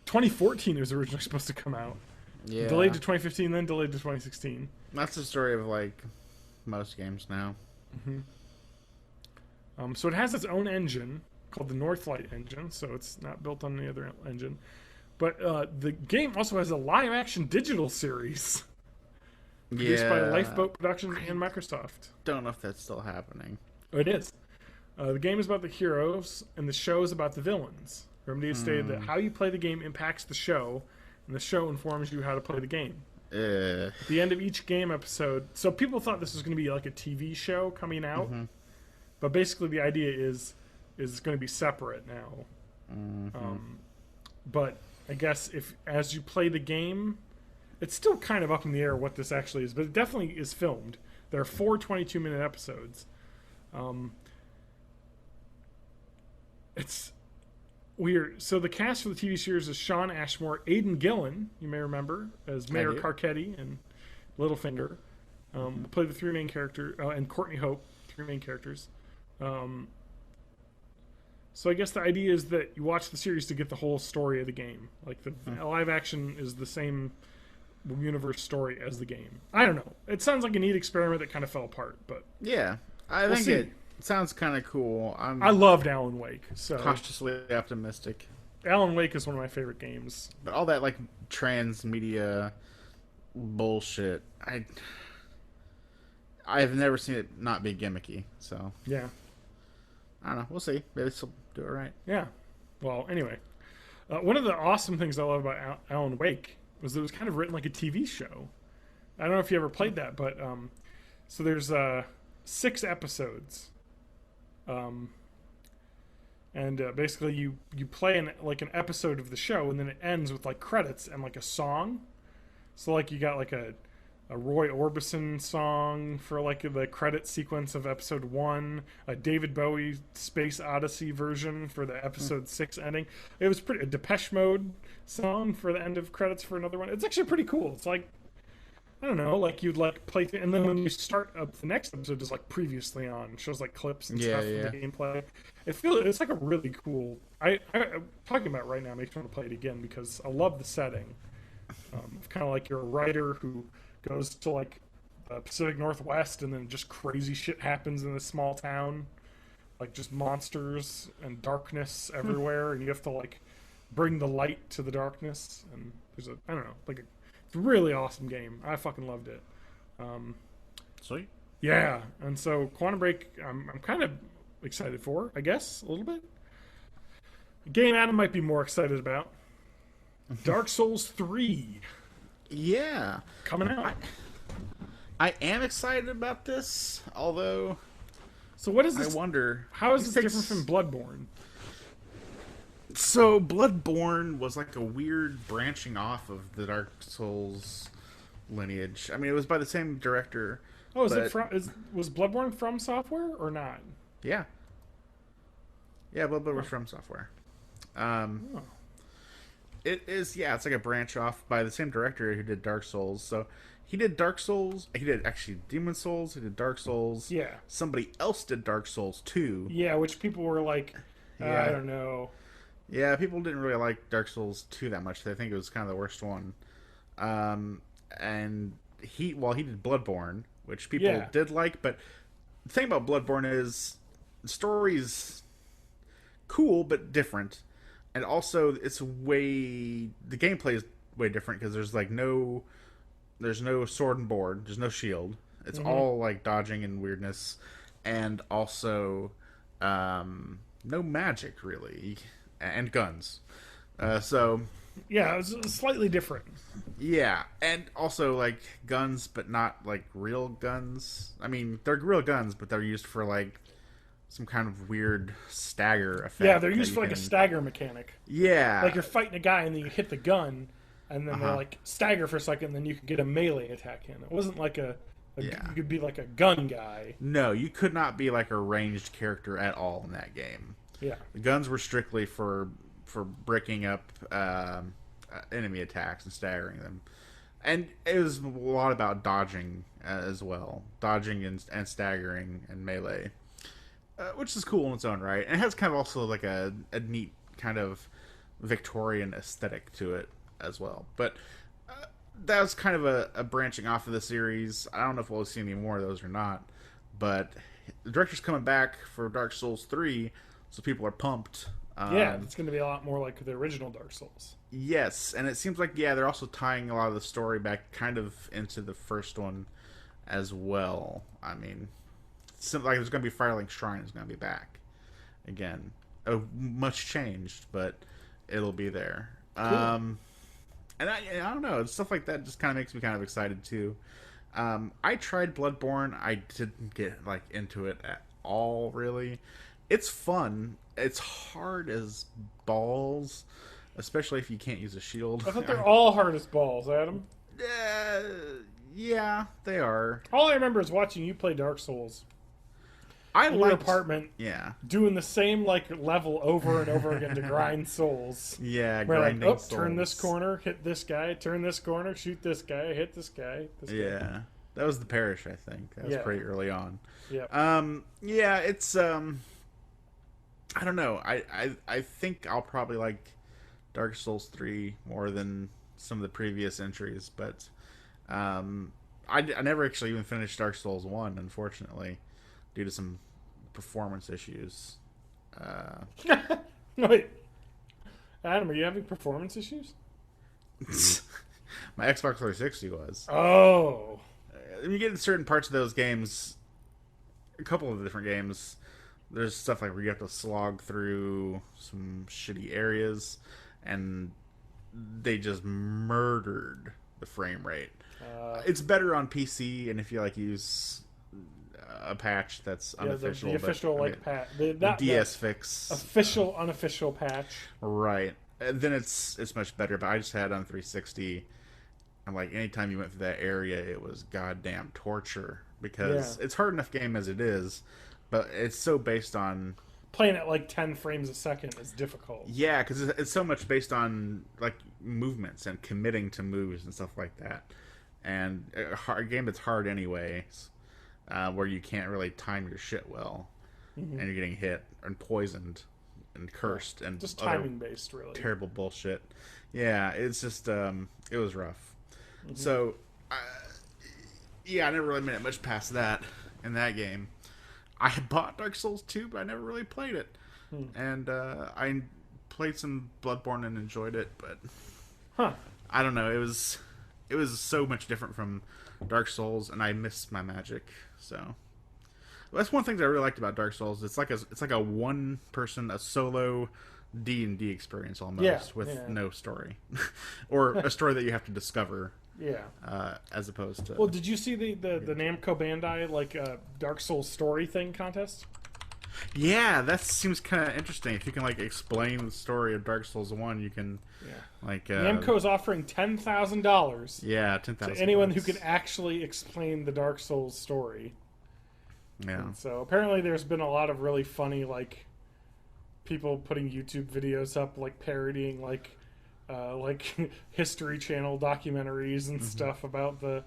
2014 it was originally supposed to come out. Yeah. Delayed to 2015, then delayed to 2016. That's the story of like most games now. So it has its own engine called the Northlight engine, so it's not built on any other engine. But the game also has a live-action digital series produced by Lifeboat Productions and Microsoft. Don't know if that's still happening. Oh, it is. The game is about the heroes, and the show is about the villains. Remedy has stated that how you play the game impacts the show, and the show informs you how to play the game. At the end of each game episode, so people thought this was going to be like a TV show coming out, but basically the idea is it's going to be separate now. But I guess if as you play the game, it's still kind of up in the air what this actually is, but it definitely is filmed. There are 4 22-minute episodes. It's weird. So the cast for the TV series is Sean Ashmore, Aidan Gillen, you may remember, as Mayor Carcetti and Littlefinger. Play the 3 main characters, and Courtney Hope, 3 main characters. So I guess the idea is that you watch the series to get the whole story of the game. Like the live action is the same universe story as the game. I don't know. It sounds like a neat experiment that kind of fell apart, but yeah, I think it sounds kind of cool. I loved Alan Wake, so cautiously optimistic. Alan Wake is one of my favorite games. But all that like transmedia bullshit, I've never seen it not be gimmicky. So yeah, I don't know. We'll see. Maybe they'll do it right. Yeah. Well, anyway, one of the awesome things I love about Alan Wake was that it was kind of written like a TV show. I don't know if you ever played that, but so there's 6 episodes. And basically you play an episode of the show, and then it ends with like credits and like a song. So like you got like a Roy Orbison song for like the credit sequence of episode 1, a David Bowie Space Odyssey version for the episode 6 ending. It was a Depeche Mode song for the end of credits for another one. It's actually pretty cool. It's like, I don't know, like you'd like play and then when you start up the next episode is like previously on, it shows like clips and stuff from the gameplay. It's like a really cool. I'm talking about it right now makes me want to play it again because I love the setting. Kind of like you're a writer who goes to like the Pacific Northwest, and then just crazy shit happens in this small town, like just monsters and darkness everywhere, and you have to like bring the light to the darkness. And there's I don't know, like it's a really awesome game. I fucking loved it. Sweet. Yeah, and so Quantum Break, I'm kind of excited for, I guess, a little bit. A game Adam might be more excited about. Dark Souls 3. Yeah. Coming out. I am excited about this, although... So what is this? I wonder... How is this different from Bloodborne? So, Bloodborne was like a weird branching off of the Dark Souls lineage. I mean, it was by the same director. Oh, was Bloodborne from Software or not? Yeah. Yeah, Bloodborne was from Software. It is, it's like a branch off by the same director who did Dark Souls. So he did Dark Souls. He did actually Demon Souls. He did Dark Souls. Yeah. Somebody else did Dark Souls 2. Yeah, which people were like, I don't know. Yeah, people didn't really like Dark Souls 2 that much. They think it was kind of the worst one. And he did Bloodborne, which people did like. But the thing about Bloodborne is the story's cool but different. And also, the gameplay is way different because there's no sword and board, there's no shield. It's all like dodging and weirdness, and also no magic really, and guns. So yeah, it was slightly different. Yeah, and also like guns, but not like real guns. I mean, they're real guns, but they're used for like some kind of weird stagger effect. Yeah, they're used for like a stagger mechanic. Yeah. Like you're fighting a guy and then you hit the gun, and then they're like stagger for a second, and then you could get a melee attack in. It wasn't like you could be like a gun guy. No, you could not be like a ranged character at all in that game. Yeah. The guns were strictly for breaking up enemy attacks and staggering them. And it was a lot about dodging as well. Dodging and staggering and melee. Which is cool in its own right. And it has kind of also like a neat kind of Victorian aesthetic to it as well. But that was kind of a branching off of the series. I don't know if we'll see any more of those or not. But the director's coming back for Dark Souls 3, so people are pumped. Yeah, it's going to be a lot more like the original Dark Souls. Yes, and it seems like, they're also tying a lot of the story back kind of into the first one as well. I mean, like there's going to be Firelink Shrine is going to be back again. Much changed, but it'll be there. Cool. And I don't know, stuff like that just kind of makes me kind of excited too. I tried Bloodborne. I didn't get like into it at all, really. It's fun. It's hard as balls, especially if you can't use a shield. I thought they're all hard as balls, Adam. Yeah, they are. All I remember is watching you play Dark Souls. In your apartment, doing the same like level over and over again to grind souls. Yeah, grinding souls. Turn this corner, hit this guy. Turn this corner, shoot this guy, hit this guy. Yeah, that was the parish. I think that was pretty early on. Yeah. Yeah, it's I don't know. I think I'll probably like Dark Souls 3 more than some of the previous entries, but I never actually even finished Dark Souls 1, unfortunately, due to some performance issues. Wait, Adam, are you having performance issues? My Xbox 360 was. Oh. You get in certain parts of those games, a couple of different games, there's stuff like where you have to slog through some shitty areas, and they just murdered the frame rate. It's better on PC, and if you like use a patch that's unofficial, the official patch, the DS fix, official unofficial patch, right? Then it's much better. But I just had it on 360, and like anytime you went through that area, it was goddamn torture because it's hard enough game as it is. But it's so based on... Playing at like 10 frames a second is difficult. Yeah, because it's so much based on like movements and committing to moves and stuff like that. And a game that's hard anyways, where you can't really time your shit well. And you're getting hit and poisoned and cursed. And just timing-based, really. Terrible bullshit. Yeah, it's just... it was rough. So, I never really made it much past that in that game. I bought Dark Souls 2, but I never really played it. And I played some Bloodborne and enjoyed it, but I don't know. It was so much different from Dark Souls, and I missed my magic. So that's one thing that I really liked about Dark Souls. It's like a one person, a solo D&D experience almost with no story, or a story that you have to discover. Yeah. As opposed to... Well, did you see the Namco Bandai Dark Souls story thing contest? Yeah, that seems kind of interesting. If you can explain the story of Dark Souls 1, you can Namco's offering $10,000. Yeah, $10,000 to anyone who can actually explain the Dark Souls story. Yeah. And so apparently there's been a lot of really funny people putting YouTube videos up parodying History Channel documentaries and stuff about the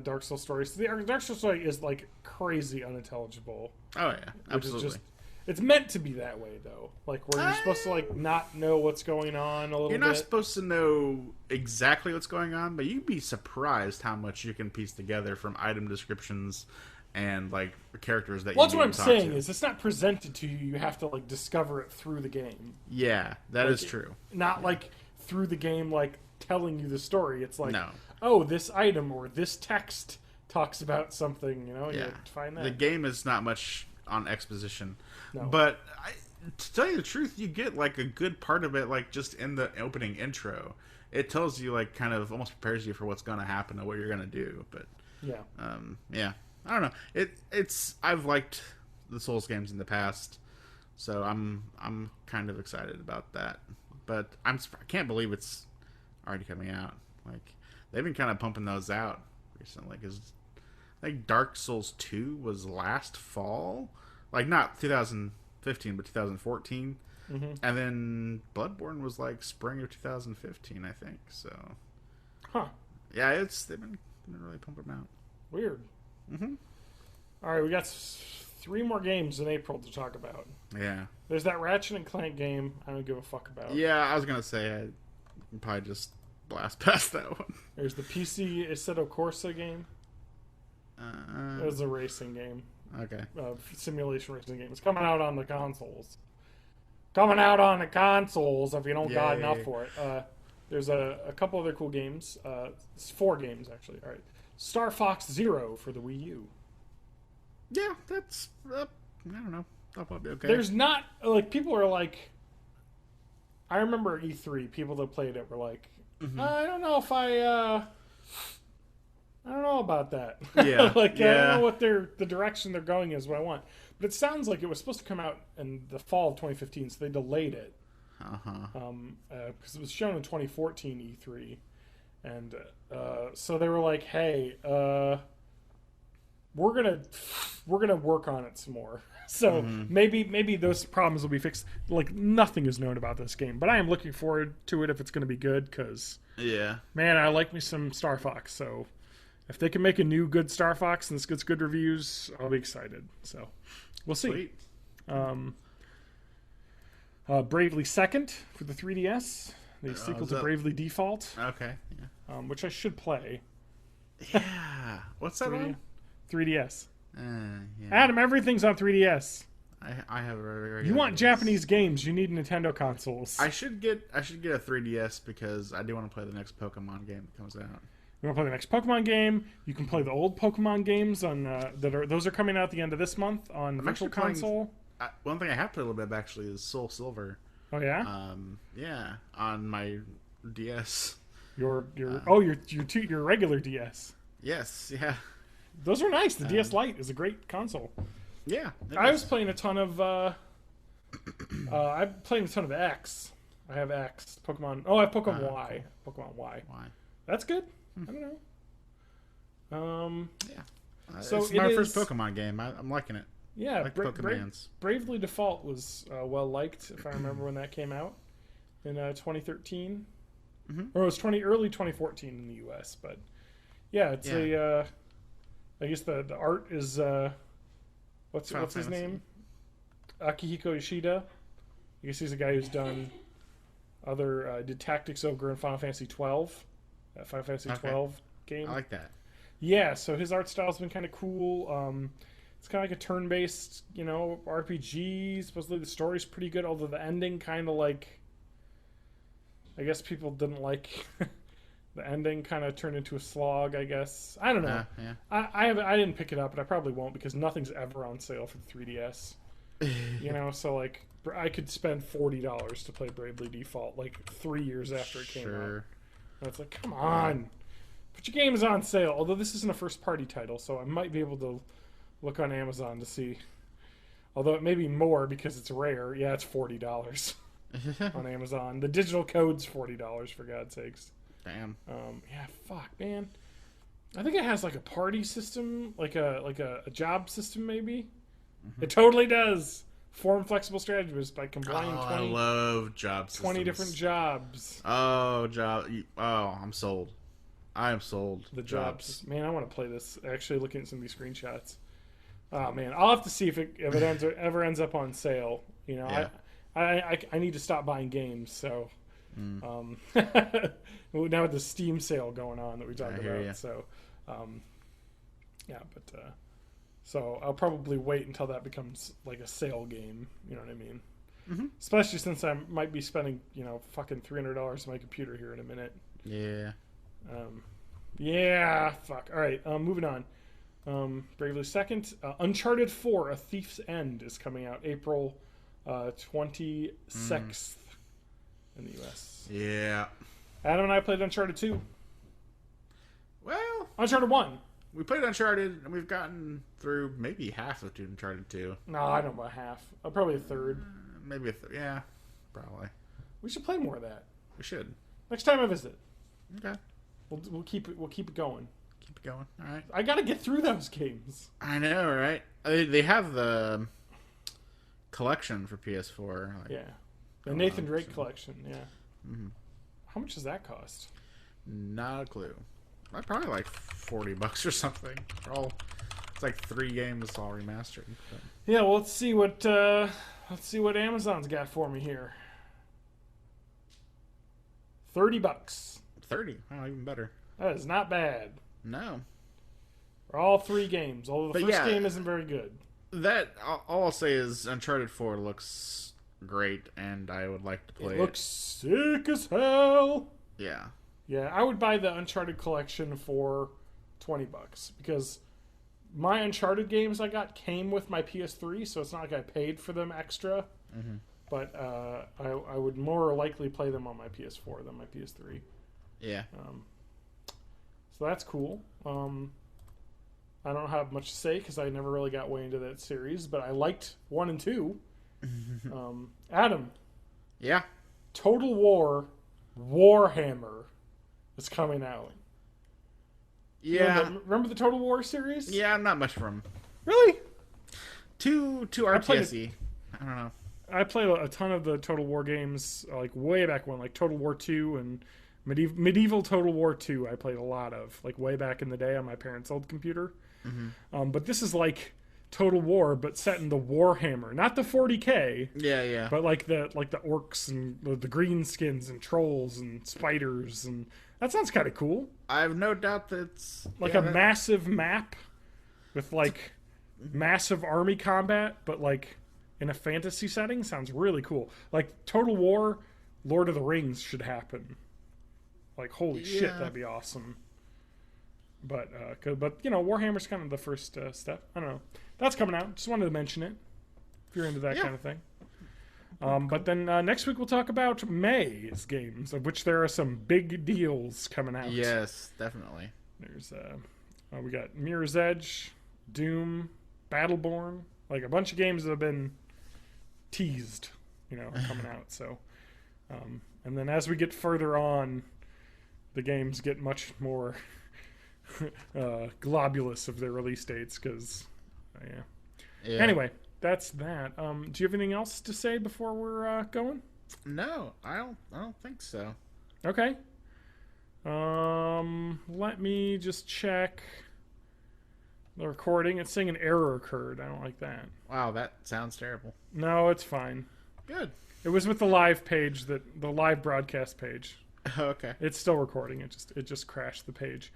Dark Souls story. So the Dark Souls story is crazy unintelligible. Oh yeah, absolutely. It's meant to be that way though. Where you're supposed to not know what's going on a little bit. You're not supposed to know exactly what's going on, but you'd be surprised how much you can piece together from item descriptions and characters that. Well, that's what I'm saying is it's not presented to you. You have to discover it through the game. Yeah, that is true. Not through the game telling you the story. It's no. Oh, this item or this text talks about something, you have to find that. The game is not much on exposition. No. But to tell you the truth, you get a good part of it just in the opening intro. It tells you kind of almost prepares you for what's going to happen and what you're going to do. But yeah. I don't know. I've liked the Souls games in the past, so I'm kind of excited about that. But I can't believe it's already coming out. Like, they've been kind of pumping those out recently, because I think Dark Souls 2 was last fall, like not 2015 but 2014, and then Bloodborne was like spring of 2015, I think. So, yeah, they've been really pumping them out. Weird. All right, we got 3 more games in April to talk about. Yeah. There's that Ratchet and Clank game I don't give a fuck about. Yeah, I was gonna say I can probably just blast past that one. There's the PC Assetto Corsa game. It was a racing game. Okay. Simulation racing game. It's coming out on the consoles. Coming out on the consoles if you don't got enough for it. There's a couple other cool games. It's 4 games, actually. All right. Star Fox Zero for the Wii U. Yeah, that's... I don't know. That'll probably be okay. There's not... Like, people are like... I remember at E3, people that played it were like, I don't know if I don't know about that. Yeah. I don't know what the direction they're going is what I want. But it sounds like it was supposed to come out in the fall of 2015, so they delayed it. Because it was shown in 2014 E3. And so they were like, hey, we're gonna work on it some more. So maybe those problems will be fixed. Like, nothing is known about this game, but I am looking forward to it if it's going to be good, because man, I like me some Star Fox. So if they can make a new good Star Fox and this gets good reviews, I'll be excited. So we'll see. Sweet. Bravely Second for the 3DS, the sequel to Bravely Default. Okay. Yeah. Which I should play. Yeah. What's that one? 3DS. Yeah. Adam, everything's on 3DS. I have a You want Japanese games? You need Nintendo consoles. I should get a 3DS because I do want to play the next Pokemon game that comes out. You want to play the next Pokemon game? You can play the old Pokemon games on those are coming out at the end of this month on Virtual Console. One thing I have played a little bit actually is Soul Silver. Oh yeah. Yeah, on my DS. Your regular DS. Yes. Yeah. Those are nice. The DS Lite is a great console. Yeah. I was playing a ton of. I'm playing a ton of X. I have X Pokemon. Oh, I have Pokemon Y. Pokemon Y. Why? That's good. I don't know. Yeah. So it's my first Pokemon game. I'm liking it. Yeah, I like Pokemans. Bravely Default was well liked, if I remember when that came out in 2013, or it was early 2014 in the U.S. But yeah, it's I guess the art is what's his name? Akihiko Yoshida. I guess he's a guy who's done other did Tactics Ogre and Final Fantasy 12. That Final Fantasy 12 game. I like that. Yeah, so his art style's been kind of cool. It's kind of like a turn-based, RPG. Supposedly the story's pretty good, although the ending kind of like... I guess people didn't like... the ending kind of turned into a slog, I guess. I don't know. Yeah. I didn't pick it up, but I probably won't, because nothing's ever on sale for the 3DS. So like, I could spend $40 to play Bravely Default like 3 years after it came out. And it's like, come on. Put your games on sale. Although this isn't a first-party title, so I might be able to look on Amazon to see. Although it may be more because it's rare. Yeah, it's $40 on Amazon. The digital code's $40, for God's sakes. Damn. Yeah, fuck, man. I think it has like a party system, like a job system, maybe. It totally does. Form flexible strategies by combining 20. I love job 20 different jobs. Oh, I'm sold. I am sold. The jobs. Man, I want to play this. Actually, looking at some of these screenshots. Oh man, I'll have to see if it ever ends up on sale. I need to stop buying games. So, now with the Steam sale going on that we talked about, so, so I'll probably wait until that becomes like a sale game. You know what I mean? Mm-hmm. Especially since I might be spending fucking $300 on my computer here in a minute. Yeah. Fuck. All right. Moving on. Bravely Second. Uncharted 4: A Thief's End is coming out April 26th in the US. Yeah. Adam and I played Uncharted 2. Well, Uncharted 1. we played Uncharted, and we've gotten through maybe half of Uncharted 2. No, I don't know about half. Probably a third. Maybe yeah, probably. We should play more of that. We should. Next time I visit. Okay. We'll keep it going. Keep it going. All right. I gotta get through those games. I know, right? They have the collection for PS4. Like, Yeah. The Nathan Drake collection, yeah. Mm-hmm. How much does that cost? Not a clue. Probably like $40 or something. It's like 3 games all remastered. But. Yeah, well, let's see what Amazon's got for me here. $30. 30. Oh, even better. That is not bad. No. For all 3 games, although the first game isn't very good. That all I'll say is Uncharted 4 looks great, and I would like to play it. It looks sick as hell. Yeah. Yeah, I would buy the Uncharted collection for $20 because my Uncharted games I got came with my PS3, so it's not like I paid for them extra. Mm-hmm. But I would more likely play them on my PS4 than my PS3. Yeah. So that's cool. I don't have much to say because I never really got way into that series, but I liked 1 and 2. Adam. Yeah. Total War Warhammer is coming out. Yeah. Remember the Total War series? Yeah, I'm not much from. Really? Too RTS-y. I don't know. I played a ton of the Total War games, like way back when, like Total War 2 and medieval Total War 2 I played a lot of, like way back in the day on my parents' old computer. Mm-hmm. But this is like Total War, but set in the Warhammer, not the 40K. Yeah. But like the orcs and the greenskins and trolls and spiders, and that sounds kind of cool. I have no doubt that's like massive map with like massive army combat, but like in a fantasy setting. Sounds really cool. Like Total War, Lord of the Rings should happen. Like holy shit, that'd be awesome. But you know, Warhammer's kind of the first step. I don't know. That's coming out. Just wanted to mention it. If you're into that kind of thing. But then next week we'll talk about May's games, of which there are some big deals coming out. Yes, definitely. There's we got Mirror's Edge, Doom, Battleborn, like a bunch of games that have been teased, you know, coming out. So, and then as we get further on, the games get much more globulous of their release dates because, yeah. Anyway, that's that. Do you have anything else to say before we're going? No, I don't think so. Okay. Let me just check the recording. It's saying an error occurred. I don't like that. Wow, that sounds terrible. No, it's fine. Good. It was with the live page, the live broadcast page. Okay. It's still recording. It just crashed the page.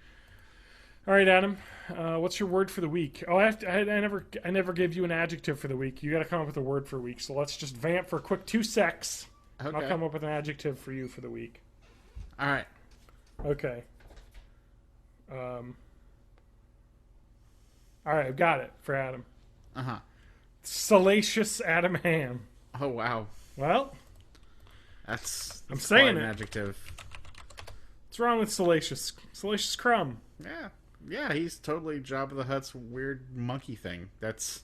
All right, Adam. What's your word for the week? Oh, I never gave you an adjective for the week. You got to come up with a word for a week. So let's just vamp for a quick 2 secs. Okay. I'll come up with an adjective for you for the week. All right. Okay. All right, I've got it for Adam. Uh-huh. Salacious Adam Ham. Oh, wow. Well, that's I'm saying an it. Adjective. What's wrong with Salacious? Salacious Crumb. Yeah, he's totally Jabba the Hutt's weird monkey thing. That's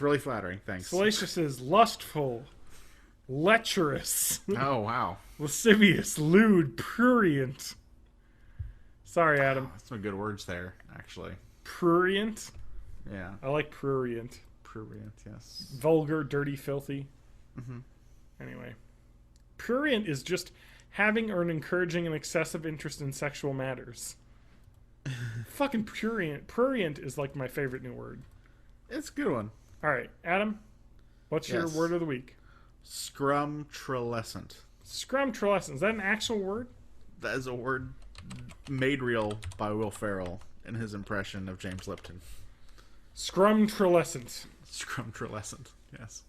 really flattering. Thanks. Salacious is lustful, lecherous. Oh, wow. Lascivious, lewd, prurient. Sorry, Adam. That's some good words there, actually. Prurient? Yeah. I like prurient. Prurient, yes. Vulgar, dirty, filthy. Mm-hmm. Anyway. Prurient is just having or encouraging an excessive interest in sexual matters. Fucking prurient. Prurient is like my favorite new word. It's a good one. All right, Adam, what's your word of the week? Scrumtrelescent. Scrumtrelescent. Is that an actual word? That is a word made real by Will Ferrell in his impression of James Lipton. Scrumtrelescent. Scrumtrelescent. Yes.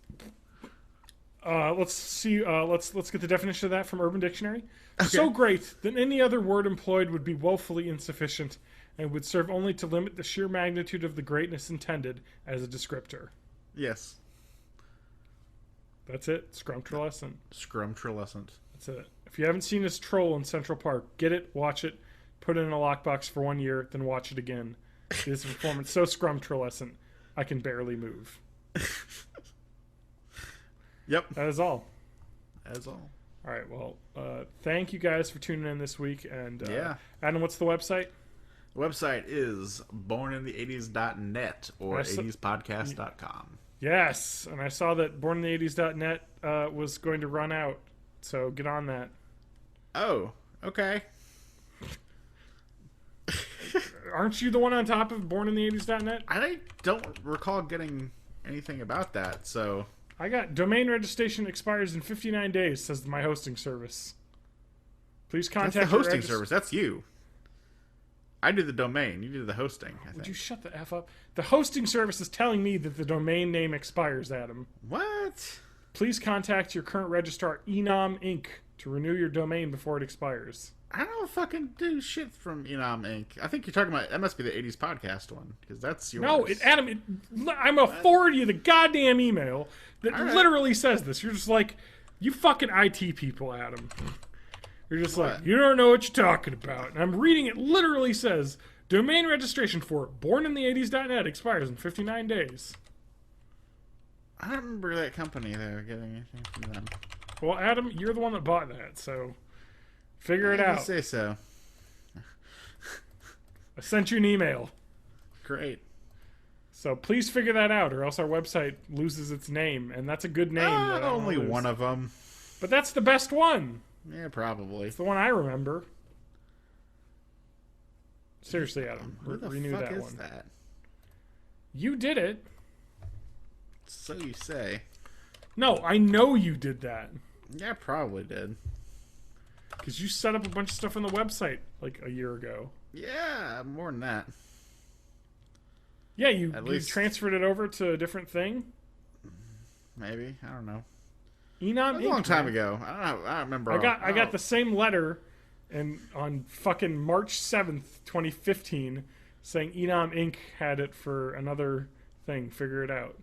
Let's see. Let's get the definition of that from Urban Dictionary. Okay. So great that any other word employed would be woefully insufficient and would serve only to limit the sheer magnitude of the greatness intended as a descriptor. Yes. That's it. Scrumtrelescent. Scrumtrelescent. That's it. If you haven't seen his troll in Central Park, get it, watch it, put it in a lockbox for 1 year, then watch it again. This performance so scrumptious, I can barely move. Yep. That is all. That is all. All right. Well, thank you guys for tuning in this week. And Yeah. Adam, what's the website? The website is borninthE80s.net or 80spodcast.com. Yes, and I saw that borninthE80s.net was going to run out, so get on that. Oh, okay. Aren't you the one on top of borninthE80s.net? I don't recall getting anything about that, so... I got domain registration expires in 59 days, says my hosting service. Please contact That's the your hosting service. That's you. I do the domain. You do the hosting, I think. Would you shut the F up? The hosting service is telling me that the domain name expires, Adam. What? Please contact your current registrar, Enam Inc., to renew your domain before it expires. I don't fucking do shit from Enam Inc. I think you're talking about... That must be the 80s podcast one, because that's yours. No, Adam, I'm going to forward you the goddamn email that All right. literally says this. You're just like, you fucking IT people, Adam. You're just like, you don't know what you're talking about. And I'm reading it literally says, domain registration for borninthE80s.net expires in 59 days. I don't remember that company, though, getting anything from them. Well, Adam, you're the one that bought that, so figure it out. I say so. I sent you an email. Great. So please figure that out, or else our website loses its name, and that's a good name. that I don't Only lose. one of them. But that's the best one. Yeah, probably. It's the one I remember. Seriously, Adam, Who the renew fuck that is one. that? You did it. So you say. No, I know you did that. Yeah, I probably did. Because you set up a bunch of stuff on the website like a year ago. Yeah, more than that. Yeah, you least- transferred it over to a different thing. Maybe. I don't know. Enam That was a long Inc., time man. ago. I don't know. I don't remember. I got the same letter, and on fucking March 7th, 2015, saying Enam Inc. had it for another thing. Figure it out.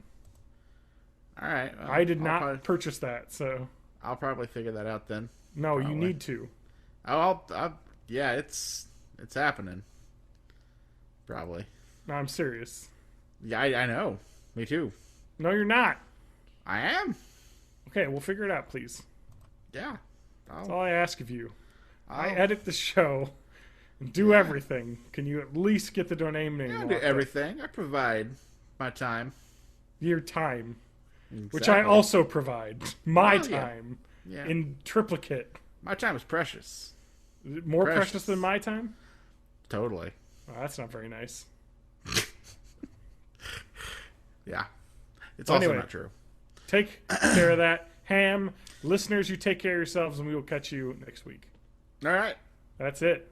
All right. Well, I did not purchase that, so I'll probably figure that out then. no, Probably. you need to. Yeah, it's happening. Probably. No, I'm serious. Yeah, I know. Me too. No, you're not. I am. Okay, we'll figure it out, please. Yeah. That's all I ask of you. I I'll- edit the show and do everything. Can you at least get the domain name? I locked do up? everything. I provide my time. Your time, which Exactly. I also provide. My Oh, yeah. time Yeah. in triplicate. My time is precious. Is it more precious Precious. than my time? Totally. Oh, that's not very nice. Yeah. It's Well, also anyway. not true. Take care of that. Ham, listeners, you take care of yourselves, and we will catch you next week. All right. That's it.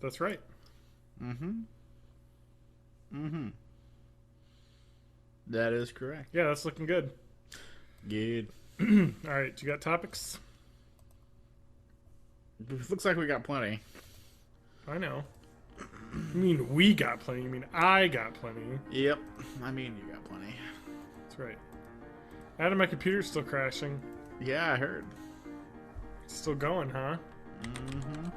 That's right. That is correct. Yeah, that's looking good. Good. All right, you got topics? Looks like we got plenty. I know. You mean we got plenty. You mean I got plenty. Yep. I mean, you got plenty. That's right. Adam, my computer's still crashing. Yeah, I heard. It's still going, huh? Mm-hmm.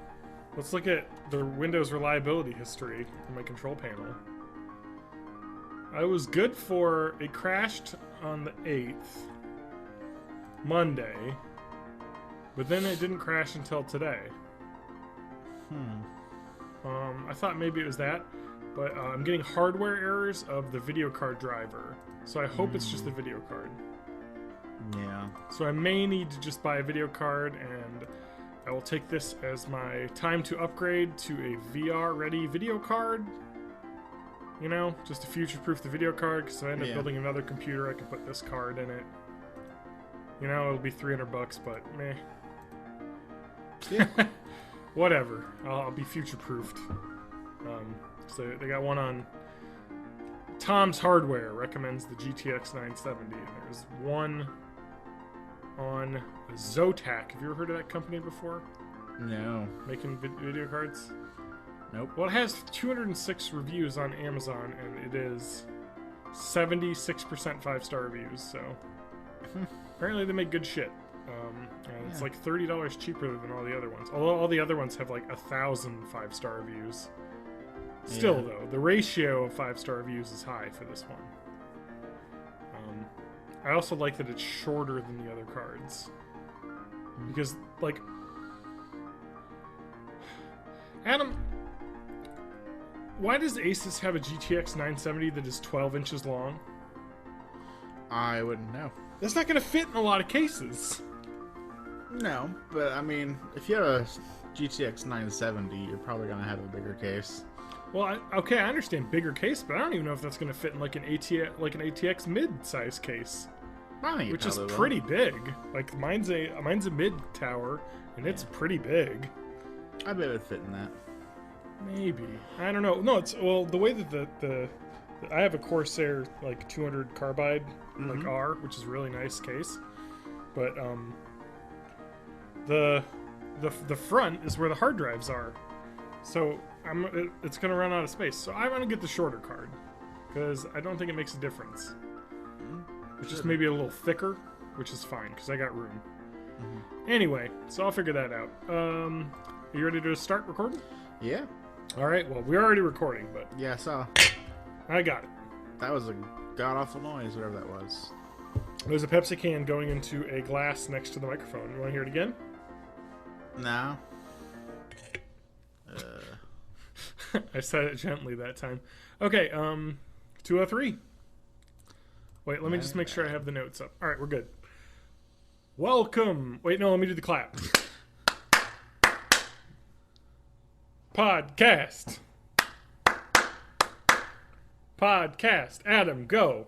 Let's look at the Windows reliability history on my control panel. I was good for... It crashed on the 8th, Monday, but then it didn't crash until today. I thought maybe it was that, but I'm getting hardware errors of the video card driver, so I hope it's just the video card. Yeah. So I may need to just buy a video card, and I will take this as my time to upgrade to a VR-ready video card. You know, just to future-proof the video card, because if I end up building another computer, I can put this card in it. You know, it'll be $300, but meh. Yeah. Whatever. I'll be future-proofed. So they got one on... Tom's Hardware recommends the GTX 970, and there's one on Zotac. Have you ever heard of that company before? No. Making video cards? Nope. Well, it has 206 reviews on Amazon, and it is 76% 5-star reviews, so apparently they make good shit. And it's like $30 cheaper than all the other ones. Although all the other ones have like 1,000 5-star reviews. Still, though, the ratio of 5-star reviews is high for this one. I also like that it's shorter than the other cards. Because, like... Adam, why does Asus have a GTX 970 that is 12 inches long? I wouldn't know. That's not going to fit in a lot of cases. No, but I mean, if you have a GTX 970, you're probably going to have a bigger case. Well, I understand bigger case, but I don't even know if that's going to fit in like an ATX mid-size case, I think which is pretty big. Like mine's a mid tower, and it's pretty big. I bet it would fit in that. Maybe, I don't know. No, it's the way that the I have a Corsair like 200 carbide like R, which is a really nice case, but the front is where the hard drives are, so it's gonna run out of space. So I'm gonna get the shorter card because I don't think it makes a difference. It's just maybe a little thicker, which is fine because I got room. Anyway, so I'll figure that out. Are you ready to start recording? Yeah. All right. Well, we're already recording, but Yeah, I saw. I got it. That was a god-awful noise, whatever that was. There's a Pepsi can going into a glass next to the microphone. You want to hear it again? No. I said it gently that time. Okay, 203. Wait, let me just make sure I have the notes up. All right, we're good. Welcome. Wait, no, let me do the clap. Podcast. Podcast. Adam, go.